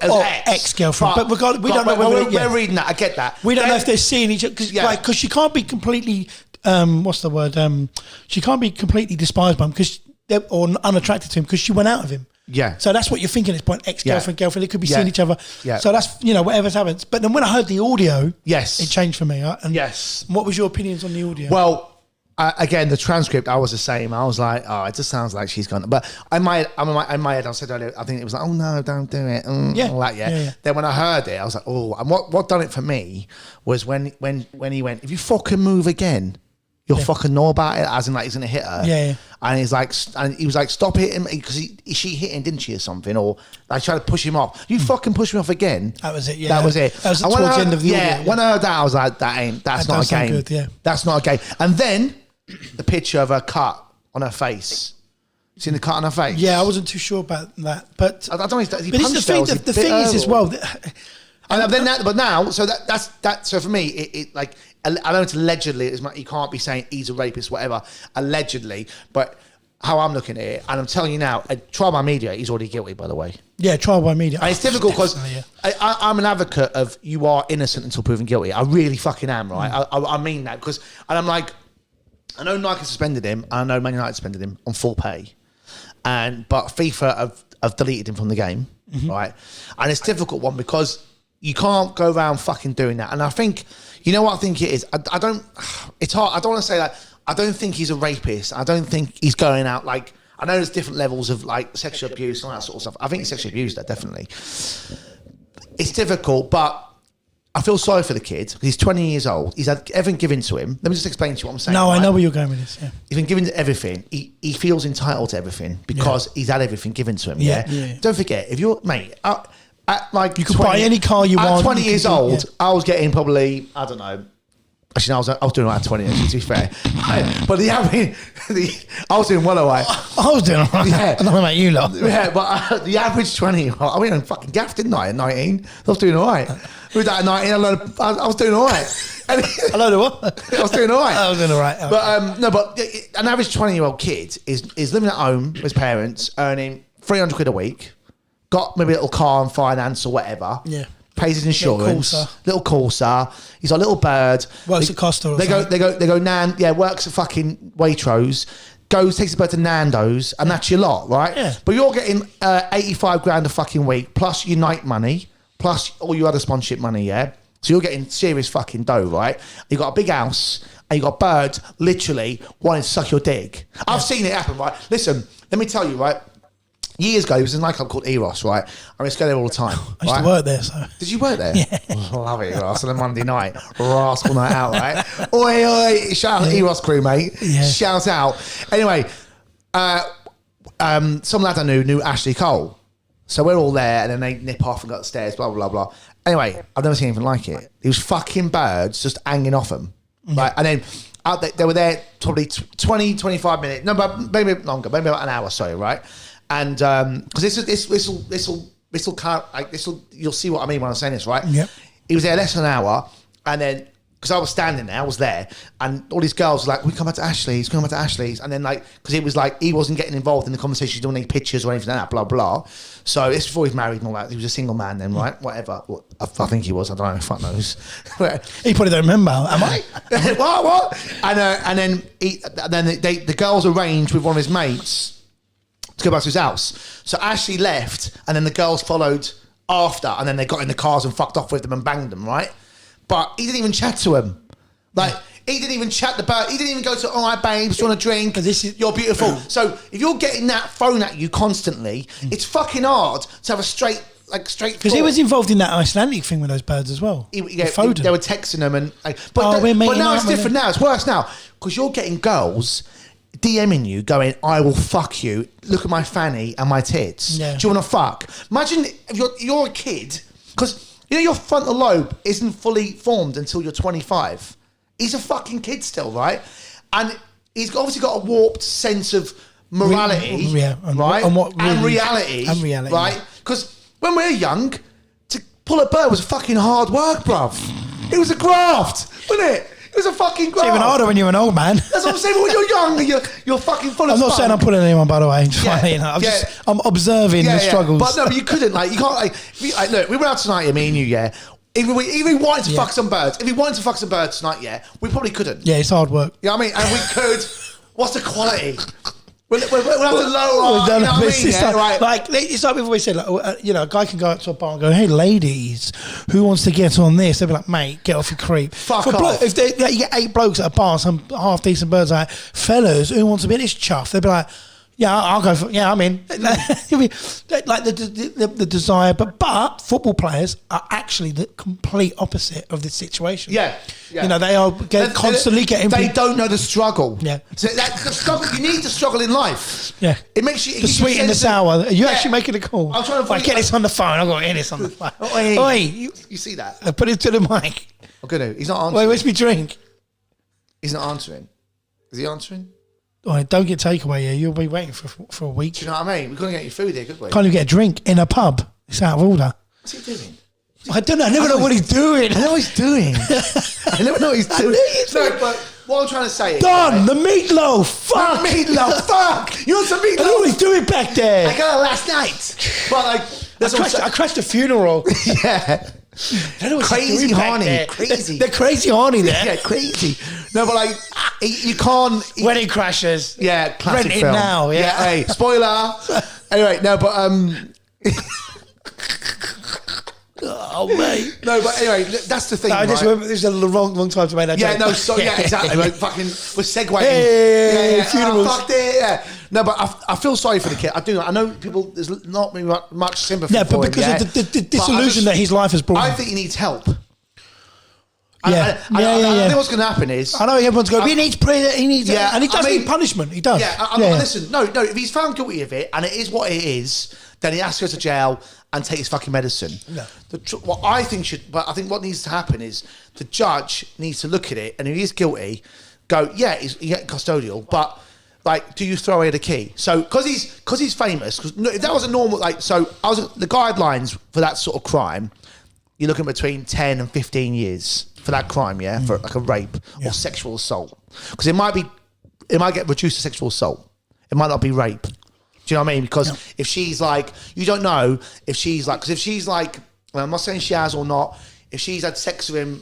ex-girlfriend. But we don't know whether we're reading that. I get that. We don't know if they're seeing each other because she can't be completely. What's the word? She can't be completely despised by him or unattracted to him because she went out of him. Yeah. So that's what you're thinking at this point. Ex-girlfriend, girlfriend. They could be seeing each other. Yeah. So that's whatever's happened. But then when I heard the audio, it changed for me. And yes. What was your opinions on the audio? Well. Again, the transcript, I was the same. I was like, it just sounds like she's gone. But in my head, I said earlier, I think it was like, oh no, don't do it. All that, yeah. Then when I heard it, I was like, oh. And what done it for me was when he went, if you fucking move again, you'll fucking know about it. As in, like, he's gonna hit her. Yeah. And he was like, stop hitting me, because she hit him, didn't she, or something? Or I tried to push him off. You fucking push me off again. That was it. Yeah. That was it. That was towards the end of the audio. Yeah. When I heard that, I was like, that's not a game. Good, yeah. That's not a game. And then the picture of her cut on her face. Seen the cut on her face? Yeah, I wasn't too sure about that, but I don't know. The thing is as well. And then but now, so that's that. So for me, it like I know it's allegedly. You can't be saying he's a rapist, whatever. Allegedly, but how I'm looking at it, and I'm telling you now, trial by media, he's already guilty. By the way. Yeah, trial by media. And it's difficult because I'm an advocate of you are innocent until proven guilty. I really fucking am, right? I mean that because, and I'm like. I know Nike suspended him, and I know Man United suspended him on full pay, but FIFA have deleted him from the game, right? And it's a difficult one because you can't go around fucking doing that. And I think, you know what I think it is? I don't. It's hard. I don't want to say that. I don't think he's a rapist. I don't think he's going out like. I know there's different levels of like sexual abuse and all that sort of stuff. I think he's sexually abused, definitely. It's difficult, but. I feel sorry for the kid. He's 20 years old. He's had everything given to him. Let me just explain to you what I'm saying. No, right? I know where you're going with this. Yeah. He's been given everything. He feels entitled to everything because he's had everything given to him. Yeah. Don't forget, if you're mate, at like you could buy any car you want. At 20 years old, I was getting probably I don't know. Actually, no, I was doing all right at 20. Actually, to be fair, but I was doing well away. I was doing all right. Yeah. I don't know about you lot. Yeah, but the average 20. I went on fucking gaff, didn't I? At 19, I was doing all right. With that at 19, I was doing all right. A load of what? I was doing all right. I was doing all right. But no, but an average 20-year-old kid is living at home with his parents, earning 300 quid a week, got maybe a little car on finance or whatever. Yeah. Pays his insurance, little Corsa. He's a little bird. Works at Costa. They go. Nan, works at fucking Waitrose. Takes his bird to Nando's, and that's your lot, right? Yeah. But you're getting 85 grand a fucking week, plus your night money, plus all your other sponsorship money, yeah. So you're getting serious fucking dough, right? You got a big house, and you got birds literally wanting to suck your dick. I've seen it happen, right? Listen, let me tell you, right. Years ago, he was in a nightclub called Eros, right? I used to go there all the time. I used to work there, so. Did you work there? Yeah. Oh, I love it, Eros, on a Monday night. Rascal night out, right? Oi, oi. Shout out to Eros crew, mate. Yeah. Shout out. Anyway, some lad I knew Ashley Cole. So we're all there, and then they nip off and go upstairs, blah, blah, blah. Anyway, I've never seen anything like it. It was fucking birds just hanging off them. Right? And then out they were there probably 20, 25 minutes. No, but maybe longer, maybe about an hour or so, right? And because you'll see what I mean when I'm saying this, right? Yep. He was there less than an hour, and then because I was standing there, I was there, and all these girls were like, "We come back to Ashley's, come back to Ashley's," and then like because it was like he wasn't getting involved in the conversation, doing any pictures or anything like that, blah blah. So this before he was married and all that. He was a single man then, right? Whatever. I think he was. I don't know. Fuck knows. He probably don't remember. Am I? What? And then the girls arranged with one of his mates to go back to his house. So Ashley left, and then the girls followed after, and then they got in the cars and fucked off with them and banged them, right? But he didn't even chat to him. Like, he didn't even chat the bird. He didn't even go to, all right, babes, do you want a drink? You're beautiful. So if you're getting that thrown at you constantly, it's fucking hard to have a straight because he was involved in that Icelandic thing with those birds as well. They were texting them and but now it's different. Now it's worse now because you're getting girls DMing you going, I will fuck you, look at my fanny and my tits. Do you want to fuck? Imagine if you're a kid, because your frontal lobe isn't fully formed until you're 25. He's a fucking kid still, right? And he's obviously got a warped sense of morality, right? And reality, right? Because when we were young, to pull a bird was fucking hard work, bruv. It was a graft, wasn't it? It was a fucking graft. It's even harder when you're an old man. That's what I'm saying. When you're young, you're fucking full of I'm not spunk. saying I'm pulling anyone, by the way. I'm observing the struggles. But no, but you couldn't. Like, you can't. Look, we went out tonight, me and you, yeah. If we wanted to fuck some birds, tonight, yeah, we probably couldn't. Yeah, it's hard work. You know what I mean? And we could. What's the quality? We'll have to lower. You know what I mean? It's like we've always said, like, a guy can go up to a bar and go, "Hey, ladies, who wants to get on this?" They'll be like, "Mate, get off your creep." Fuck off. If you get 8 blokes at a bar, some half decent birds, like, "Fellas, who wants to be this chuff?" They'll be like, "Yeah, I'll go for. Yeah, I'm in." Like the desire, but football players are actually the complete opposite of this situation. Yeah. They are constantly getting. They don't know the struggle. Yeah. So the struggle. You need the struggle in life. Yeah. It makes you the sweet and the sour. Are you actually making a call? I'm trying to get this on the phone. I've got to hear this on the phone. Oi, you see that? I put it to the mic. I'm gonna. He's not answering. Wait, where's my drink? He's not answering. Is he answering? Oh, don't get takeaway here. You'll be waiting for a week. Do you know what I mean? We couldn't get you food here, could we? Can't even get a drink in a pub. It's out of order. What's he doing? I don't know. I never know what he's doing. I know what he's doing. I never know what he's doing. No, but what I'm trying to say is... Don, the meatloaf. Fuck. The meatloaf. Fuck. You want some meatloaf? I know what he's doing back there. I got it last night. But I crashed a funeral. Yeah. I know what crazy horny. Crazy. They're crazy horny there. Yeah, crazy. No, but you can't... Wedding crashes. Yeah, classic Rent film. it now, yeah. Hey, spoiler. Anyway, no, but... Oh, mate. No, but anyway, that's the thing, I just remember this is the wrong time to make that joke. Exactly. We're segueing. Hey, funerals. Fucked it, yeah. No, but I feel sorry for the kid. I do. I know people, there's not much sympathy for him. Yeah, but because of the disillusion that his life has brought I him. think he needs help. I think what's going to happen is... I know everyone's going, he needs prayer, and he does need punishment. He does. Listen, no, if he's found guilty of it, and it is what it is, then he has to go to jail and take his fucking medicine. No. I think what needs to happen is the judge needs to look at it, and if he is guilty, go, he's custodial, but do you throw away the key? So because he's famous, because if that was a normal the guidelines for that sort of crime, you're looking between 10 and 15 years for that crime, for like a rape or sexual assault, because it might get reduced to sexual assault. It might not be rape. Do you know what I mean? Because if she's you don't know if she's because if she's well, I'm not saying she has or not, if she's had sex with him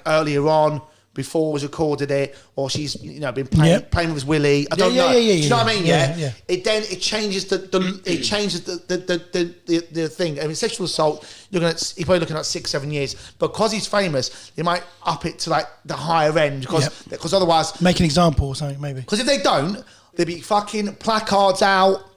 earlier on, before was recorded it, or she's been playing with his willy. I don't know. Do you know what I mean? Yeah. It changes the thing. I mean, sexual assault, you're probably looking at 6-7 years. But because he's famous, they might up it to the higher end because otherwise make an example or something maybe. Because if they don't, there'd be fucking placards out.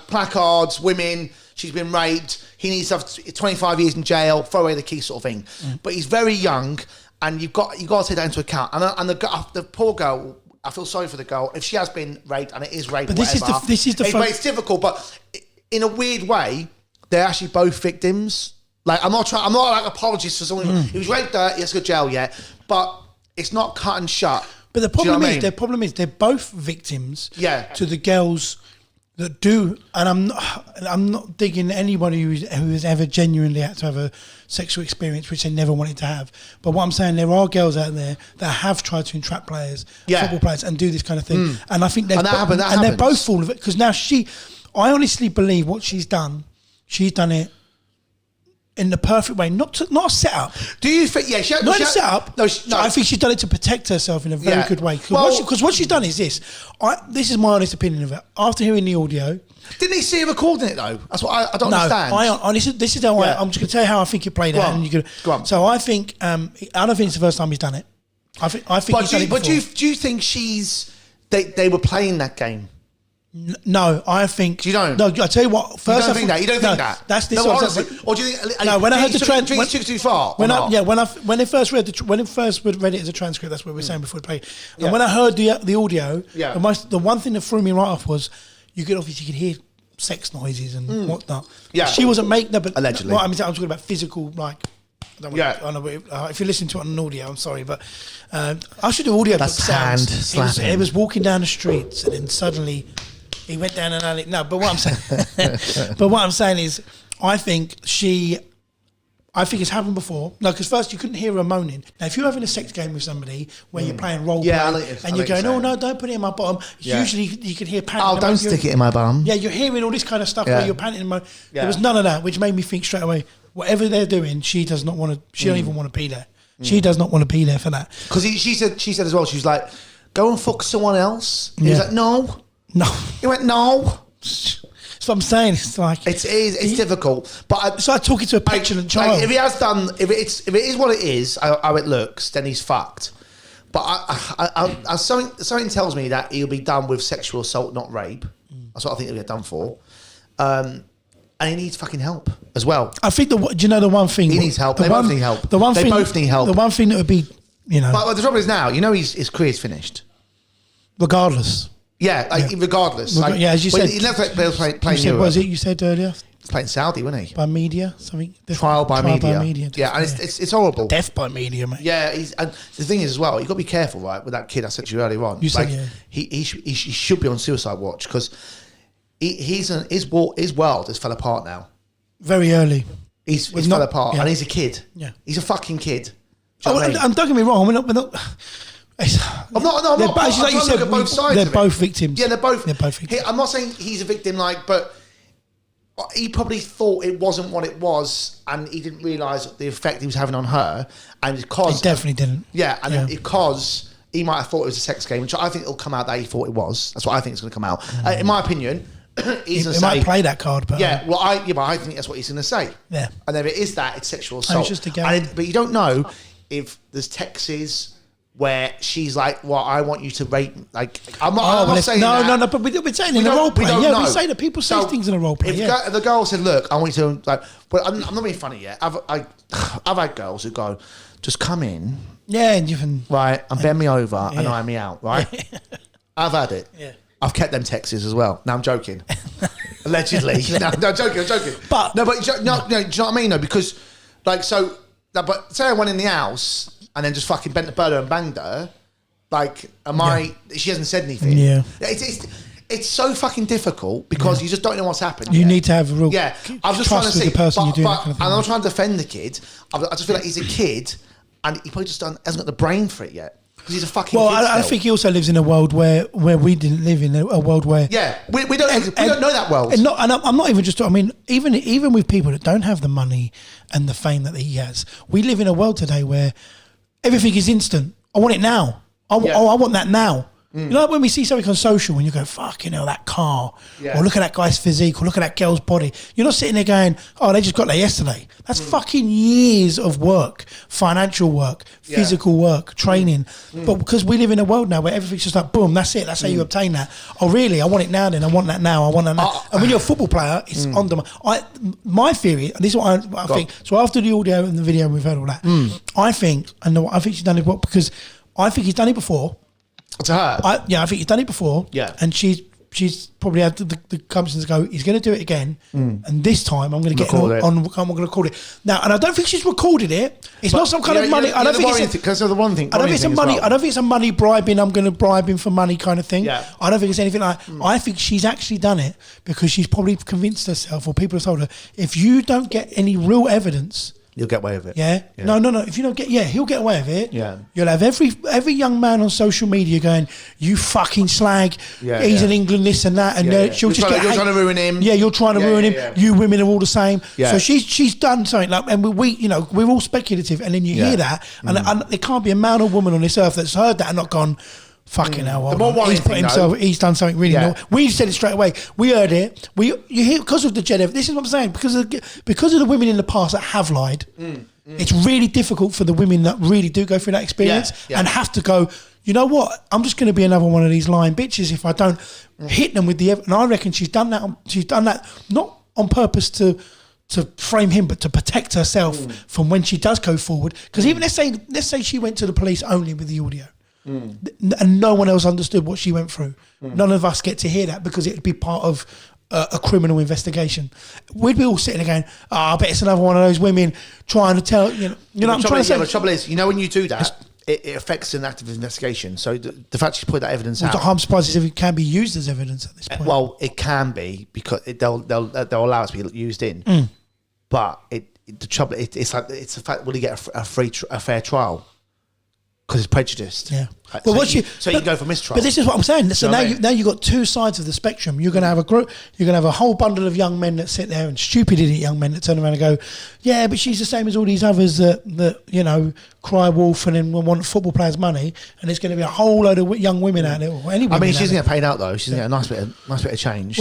Placards, women. She's been raped. He needs to have 25 years in jail. Throw away the key, sort of thing. But he's very young. And you've got to take that into account. And the poor girl, I feel sorry for the girl. If she has been raped, and it is rape, but this is the it's difficult. But in a weird way, they're actually both victims. I'm not apologist for someone who was raped. He has to go to jail, but it's not cut and shut. But the problem is they're both victims. To the girls that do, and I'm not digging anybody who has ever genuinely had to have a sexual experience which they never wanted to have. But what I'm saying, there are girls out there that have tried to entrap players, football players, and do this kind of thing. And I think they're both full of it, because now I honestly believe what she's done it in the perfect way, not a setup. Do you think? Yeah, not a setup. No, I think she's done it to protect herself in a very good way. Because what she's done is this. This is my honest opinion of it. After hearing the audio, didn't he see her recording it though? That's what I don't understand. This is how I'm just going to tell you how I think it played out. Go on. So I think I don't think it's the first time he's done it. I think he's done it before. But do you think they were playing that game? No, I think... You don't? No, I tell you what. First, you don't think that? That's this. Or do you think... No, when I heard the transcript... When took too far? When they first read it as a transcript, that's what we were saying before we played. And when I heard the audio, the one thing that threw me right off was you could hear sex noises and whatnot. Yeah. She wasn't making... No, but allegedly. I'm talking about physical, I don't know, if you listen to it on an audio, I'm sorry, but I should do audio. That's hand slapping. It was walking down the streets, and then suddenly he went down an alley. No, but what I'm saying, is, I think she I think it's happened before. No, because first you couldn't hear her moaning. Now, if you're having a sex game with somebody where you're playing role play and you're going, oh no, don't put it in my bottom. Usually you can hear panting. Oh, don't stick it in my bum. Yeah, you're hearing all this kind of stuff where you're panting. There was none of that, which made me think straight away, whatever they're doing, she does not want to. She don't even want to be there. She does not want to be there for that. Because she said as well, she was like, go and fuck someone else. He was like, no. He went, no. That's what I'm saying. It's like it's difficult, but it's like talking to a petulant child. Like, if he has done, if it is what it is, how it looks, then he's fucked. But something tells me that he'll be done with sexual assault, not rape. That's what I think he'll get done for. And he needs fucking help as well. I think do you know the one thing he needs help. They both need help. They both need help. The one thing that would be, But the trouble is now, his career's finished, regardless. Yeah, regardless. As you said, he never played Europe. What was it you said earlier? He's playing Saudi, wasn't he? By media, something. Trial by media. Yeah, and it's horrible. Death by media, mate. Yeah, and the thing is as well, you've got to be careful, right, with that kid I said to you earlier on. You said, he should be on suicide watch because his world has fell apart now. Very early. He's fell apart, and he's a kid. Yeah, he's a fucking kid. And don't get me wrong, we're not. I'm not. Like you said, both sides. They're both victims. Yeah, they're both victims. I'm not saying he's a victim, but he probably thought it wasn't what it was, and he didn't realise the effect he was having on her. And because he definitely didn't. Yeah, and because he might have thought it was a sex game, which I think it'll come out that he thought it was. That's what I think is going to come out. In my opinion, he might play that card, but but I think that's what he's going to say. Yeah, and if it is that, it's sexual assault. It's just a game. But you don't know if there's texts where she's like, well, I want you to rate, like, I'm not saying that. No, but we're saying in a role play. We say that people say things in a role play. If the girl said, look, I want you to, like, but I'm not being funny yet. I've had girls who go, just come in. Yeah, and you can. Right, and bend me over and eye me out, right? I've had it. Yeah. I've kept them texts as well. No, I'm joking. Allegedly. No, I'm joking. But, do you know what I mean, though? Because, like, but say I went in the house and then just fucking bent the bird and banged her, like, she hasn't said anything. Yeah. It's so fucking difficult because you just don't know what's happened. You need to have a real I'm just trying to see. The person you're doing that kind of thing. I'm not trying to defend the kid. I just feel like he's a kid and he probably just hasn't got the brain for it yet. Because he's a fucking kid I think he also lives in a world where we didn't live in, a world where... Yeah, we don't know that world. And I'm not even just... I mean, even with people that don't have the money and the fame that he has, we live in a world today where everything is instant. I want it now. I want that now. You know, like when we see something on social and you go, fucking hell, that car, or look at that guy's physique, or look at that girl's body. You're not sitting there going, oh, they just got there yesterday. That's fucking years of work, financial work, physical work, training. But because we live in a world now where everything's just like, boom, that's it. That's how you obtain that. Oh, really? I want it now then. I want that now. I want that now. And when you're a football player, it's on demand. My theory, and this is what I think, so after the audio and the video, we've heard all that, I think she's done it because I think he's done it before. To her? I think he's done it before. Yeah. And she's probably had the confidence to go, he's going to do it again. And this time I'm going to get I'm going to record it. Now, and I don't think she's recorded it. It's not some kind of money. I don't think it's a money bribing, I'm going to bribe him for money kind of thing. Yeah. I don't think it's anything like I think she's actually done it because she's probably convinced herself, or people have told her, if you don't get any real evidence, you'll get away with it. Yeah? No. If you don't get, he'll get away with it. Yeah. You'll have every young man on social media going, you fucking slag. Yeah, he's in England, this and that, and she'll just get. You're trying to ruin him. Yeah, you're trying to ruin him. Yeah. You women are all the same. Yeah. So she's done something like, and we're all speculative, and then you hear that, and there can't be a man or woman on this earth that's heard that and not gone, fucking hell, he's done something really naughty. We said it straight away. We heard it. You hear because of the Jedi. This is what I'm saying. Because of the women in the past that have lied, it's really difficult for the women that really do go through that experience and have to go, you know what? I'm just going to be another one of these lying bitches if I don't hit them with the evidence. And I reckon she's done that. She's done that not on purpose to frame him, but to protect herself from when she does go forward. Because even let's say she went to the police only with the audio. And no one else understood what she went through. None of us get to hear that because it'd be part of a criminal investigation. We'd be all sitting there going, I bet it's another one of those women trying to tell, you know what I'm trying to say? The trouble is, when you do that, it affects an active investigation. So the fact she put that evidence out. I'm surprised if it can be used as evidence at this point. Well, it can be because they'll allow it to be used in. But the trouble, it's like it's the fact. Will he get a fair trial? Because it's prejudiced. Yeah. Well, you go for mistrial. But this is what I'm saying. So now you've got two sides of the spectrum. You're going to have a group. You're going to have a whole bundle of young men that sit there and stupid idiot young men that turn around and go, yeah, but she's the same as all these others that cry wolf and then want football players' money. And there's going to be a whole load of young women out there. Or any women she's going to get paid out though. She's going to get a nice bit of change.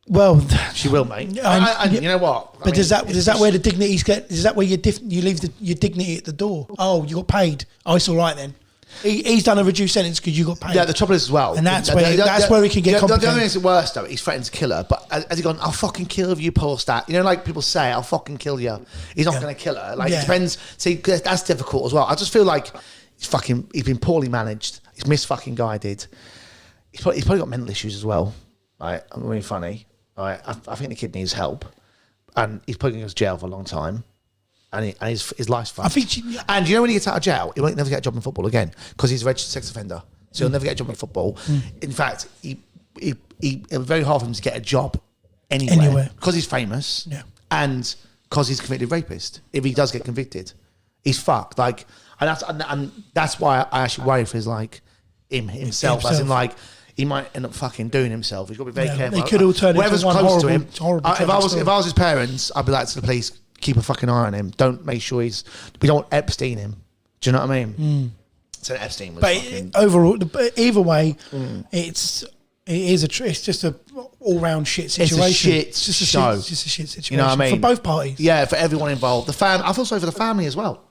Well, she will, mate. And you know what? But is that where the dignities get? Is that where you leave your dignity at the door? Oh, you got paid. Oh, it's all right then. He's done a reduced sentence because you got paid. Yeah, the trouble is as well, and that's where he can get complicated. The other thing that's worse though, he's threatened to kill her. But has he gone? I'll fucking kill you, poor stat. You know, like people say, I'll fucking kill you. He's not going to kill her. Like it depends. See, that's difficult as well. I just feel like he's been poorly managed. He's misguided. He's probably got mental issues as well. Right, I'm being funny. Right, I think the kid needs help, and he's probably going to jail for a long time, and his life's fucked. And you know when he gets out of jail, he won't never get a job in football again because he's a registered sex offender, so he'll never get a job in football. In fact, it was very hard for him to get a job anywhere because he's famous, and because he's a convicted rapist. If he does get convicted, he's fucked. Like, and that's why I actually worry for his himself. As in like. He might end up fucking doing himself. He's got to be very careful. They could all turn into one close to him. If I was his parents, I'd be like to the police, keep a fucking eye on him. Don't make sure we don't want Epstein him. Do you know what I mean? So Epstein was overall, either way, it's just a all-round shit situation. It's a shit situation. You know what I mean? For both parties. Yeah, for everyone involved. I feel sorry for the family as well.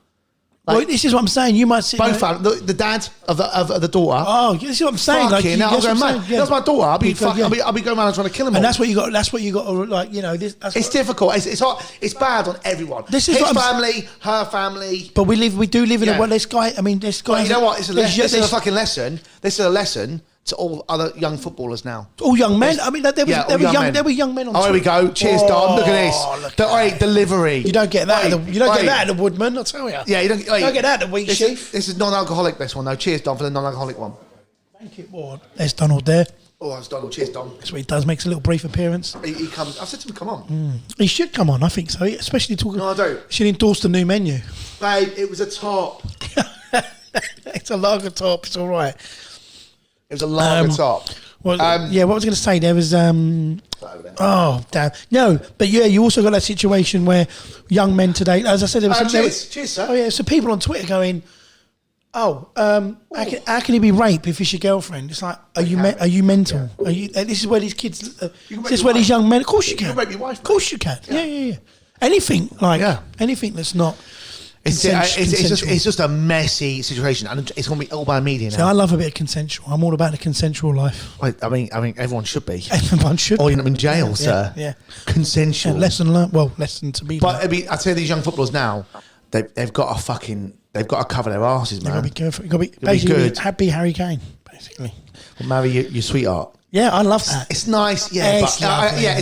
Well, this is what I'm saying. You might see both families. The dad of the daughter. Oh, this is what I'm saying. That's my daughter. I'll be going around trying to kill him. And that's what you got. That's what you got. Like it's difficult. It's hot. It's bad on everyone. His family, her family. But we do live in a world. This guy. Well, you know what? This is a fucking lesson. This is a lesson to all other young footballers now. All young men. There were young men on. Oh, here we go. Cheers, Don. Look at this. Delivery. You don't get that. You don't get that at the Woodman. I'll tell you. Yeah, you don't get that at the Wheat Sheaf. This is non-alcoholic. This one though. Cheers, Don, for the non-alcoholic one. Thank you, Ward. There's Donald there. Oh, that's Donald. Cheers, Don. That's what he does. Makes a little brief appearance. He comes. I've said to him, come on. He should come on. I think so. Especially talking. No, I don't. Should endorse the new menu. Babe, it was a top. It's a lager top. It's all right. It was a lager top. Well, what I was going to say, there was... oh, damn. No, but you also got that situation where young men today... As I said, there was... Cheers, sir. Oh, yeah, so people on Twitter going, how can he be raped if it's your girlfriend? It's like, are you mental? Yeah. This is where these kids... this is where these young men... Of course you can. You can rape your wife. Of course you can. Yeah. Anything that's not... It's just a messy situation, and it's going to be all by media now. So I love a bit of consensual. I'm all about the consensual life. I mean, everyone should be. Everyone should. Or you're in jail, sir. Yeah. Consensual. Lesson learned. Well, lesson to be. But I'd say these young footballers now, they've got to cover their asses, man. They've got to be careful. You've got to be basically happy Harry Kane, basically. Well, marry your sweetheart. Yeah, I love that. It's nice, yeah. It's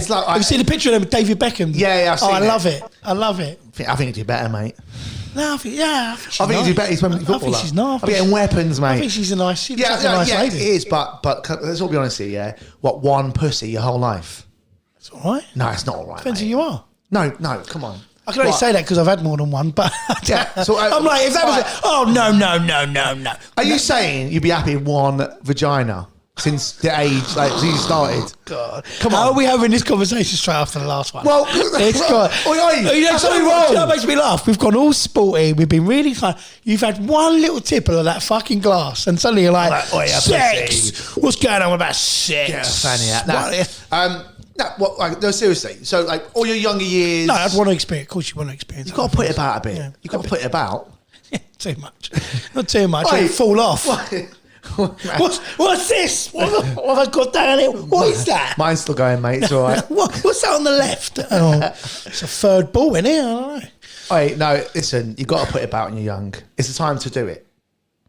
like... Have you seen the picture of David Beckham? Yeah, I've seen it. I love it. I think you do better, mate. No, I think you do better. He's a footballer. I think she's nice. I'm getting weapons, mate. I think she's a nice lady. It is, but let's all be honest here, yeah? What, one pussy your whole life? It's all right. No, it's not all right, Depends mate. who you are. No, come on. I can only say that because I've had more than one, but so I'm like, if that was no. Are you saying you'd be happy with one vagina? Since the age, since you started. God. Come on. How are we having this conversation straight after the last one? Well, it's got. That makes me laugh. We've gone all sporty. We've been really fun. You've had one little tipple of that fucking glass, and suddenly you're like, sex. What's going on about sex? Yeah, fanny. No, seriously. So, all your younger years. No, I'd want to experience. Of course, you want to experience. You've got to put it about a bit. Yeah, you've got to put it about. Yeah, too much. Not too much. It'll fall off. What's this? What have I got down here? What is that? Mine's still going, mate. It's all right. What's that on the left? It's a third ball in here. I don't know. Wait, no, listen. You've got to put it about when you're young. It's the time to do it.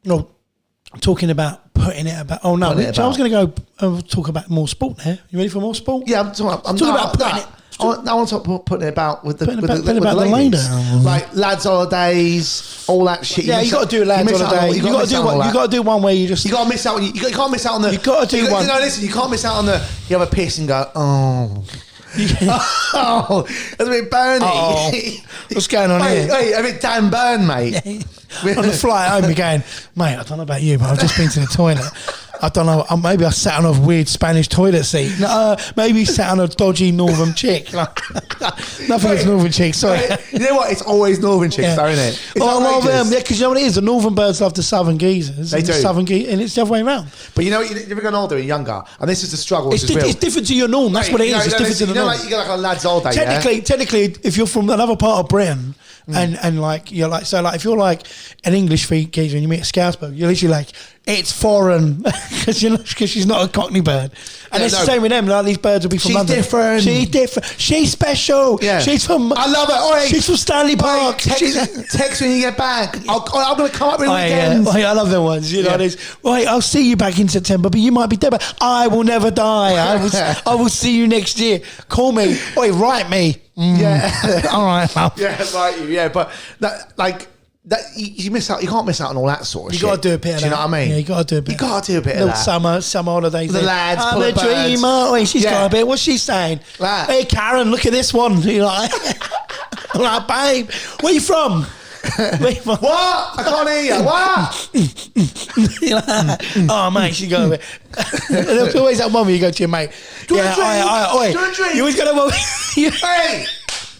No, I'm talking about putting it about. Oh, no. I was going to go talk about more sport there. You ready for more sport? Yeah, I'm talking about putting it. I want to put it about with the ladies. Like lads' holidays, all that shit. Yeah, you got to do lads' holidays. You got to do one. You got to do one where you just. You got to miss out on. You can't miss out on the. You got to do one. No, listen. You can't miss out on the. You have a piss and go. Oh. Oh, that's a bit Bernie. Oh, what's going on here? Wait, a bit Dan Burn, mate. On the flight home, you're going, mate, I don't know about you, but I've just been to the toilet. I don't know. Maybe I sat on a weird Spanish toilet seat. Maybe sat on a dodgy northern chick. Nothing against northern chicks. Sorry. You know what? It's always northern chicks, though, isn't it? Because you know what it is. The northern birds love the southern geezers. They do. And it's the other way around. But you know, you've never gone older and younger, and this is the struggle. It's different to your norm. That's what it is. It's different to the norm. Like you get like a lad's old day. Technically, if you're from another part of Britain. And like you're like if you're like an English geezer and you meet a Scousebird, you're literally like it's foreign because she's not a Cockney bird, and it's the same with them. Like these birds will be from London. She's different. She's special. Yeah. She's from. I love it. Oi, she's from Stanley Park. Text when you get back. I'm going to come up with weekends. I love them ones. You know, I'll see you back in September, but you might be dead. But I will never die. I will see you next year. Call me. Oi, write me. Yeah. All right. Well. Yeah, right. Yeah, but you miss out. You can't miss out on all that sort of shit. You got to do a bit of that. Do you know what I mean? Yeah, you got to do a bit. You got to do a bit of that. Summer holidays. The lads, I'm a dreamer. Oh, she's got a bit. What's she saying? That. Hey, Karen, look at this one. You're like, I'm like, babe, where you from? What? I can't hear you. What? Like, oh, mate, she got a bit. There's always that one where you go to your mate. Do you want a drink? You always got a one. Hey!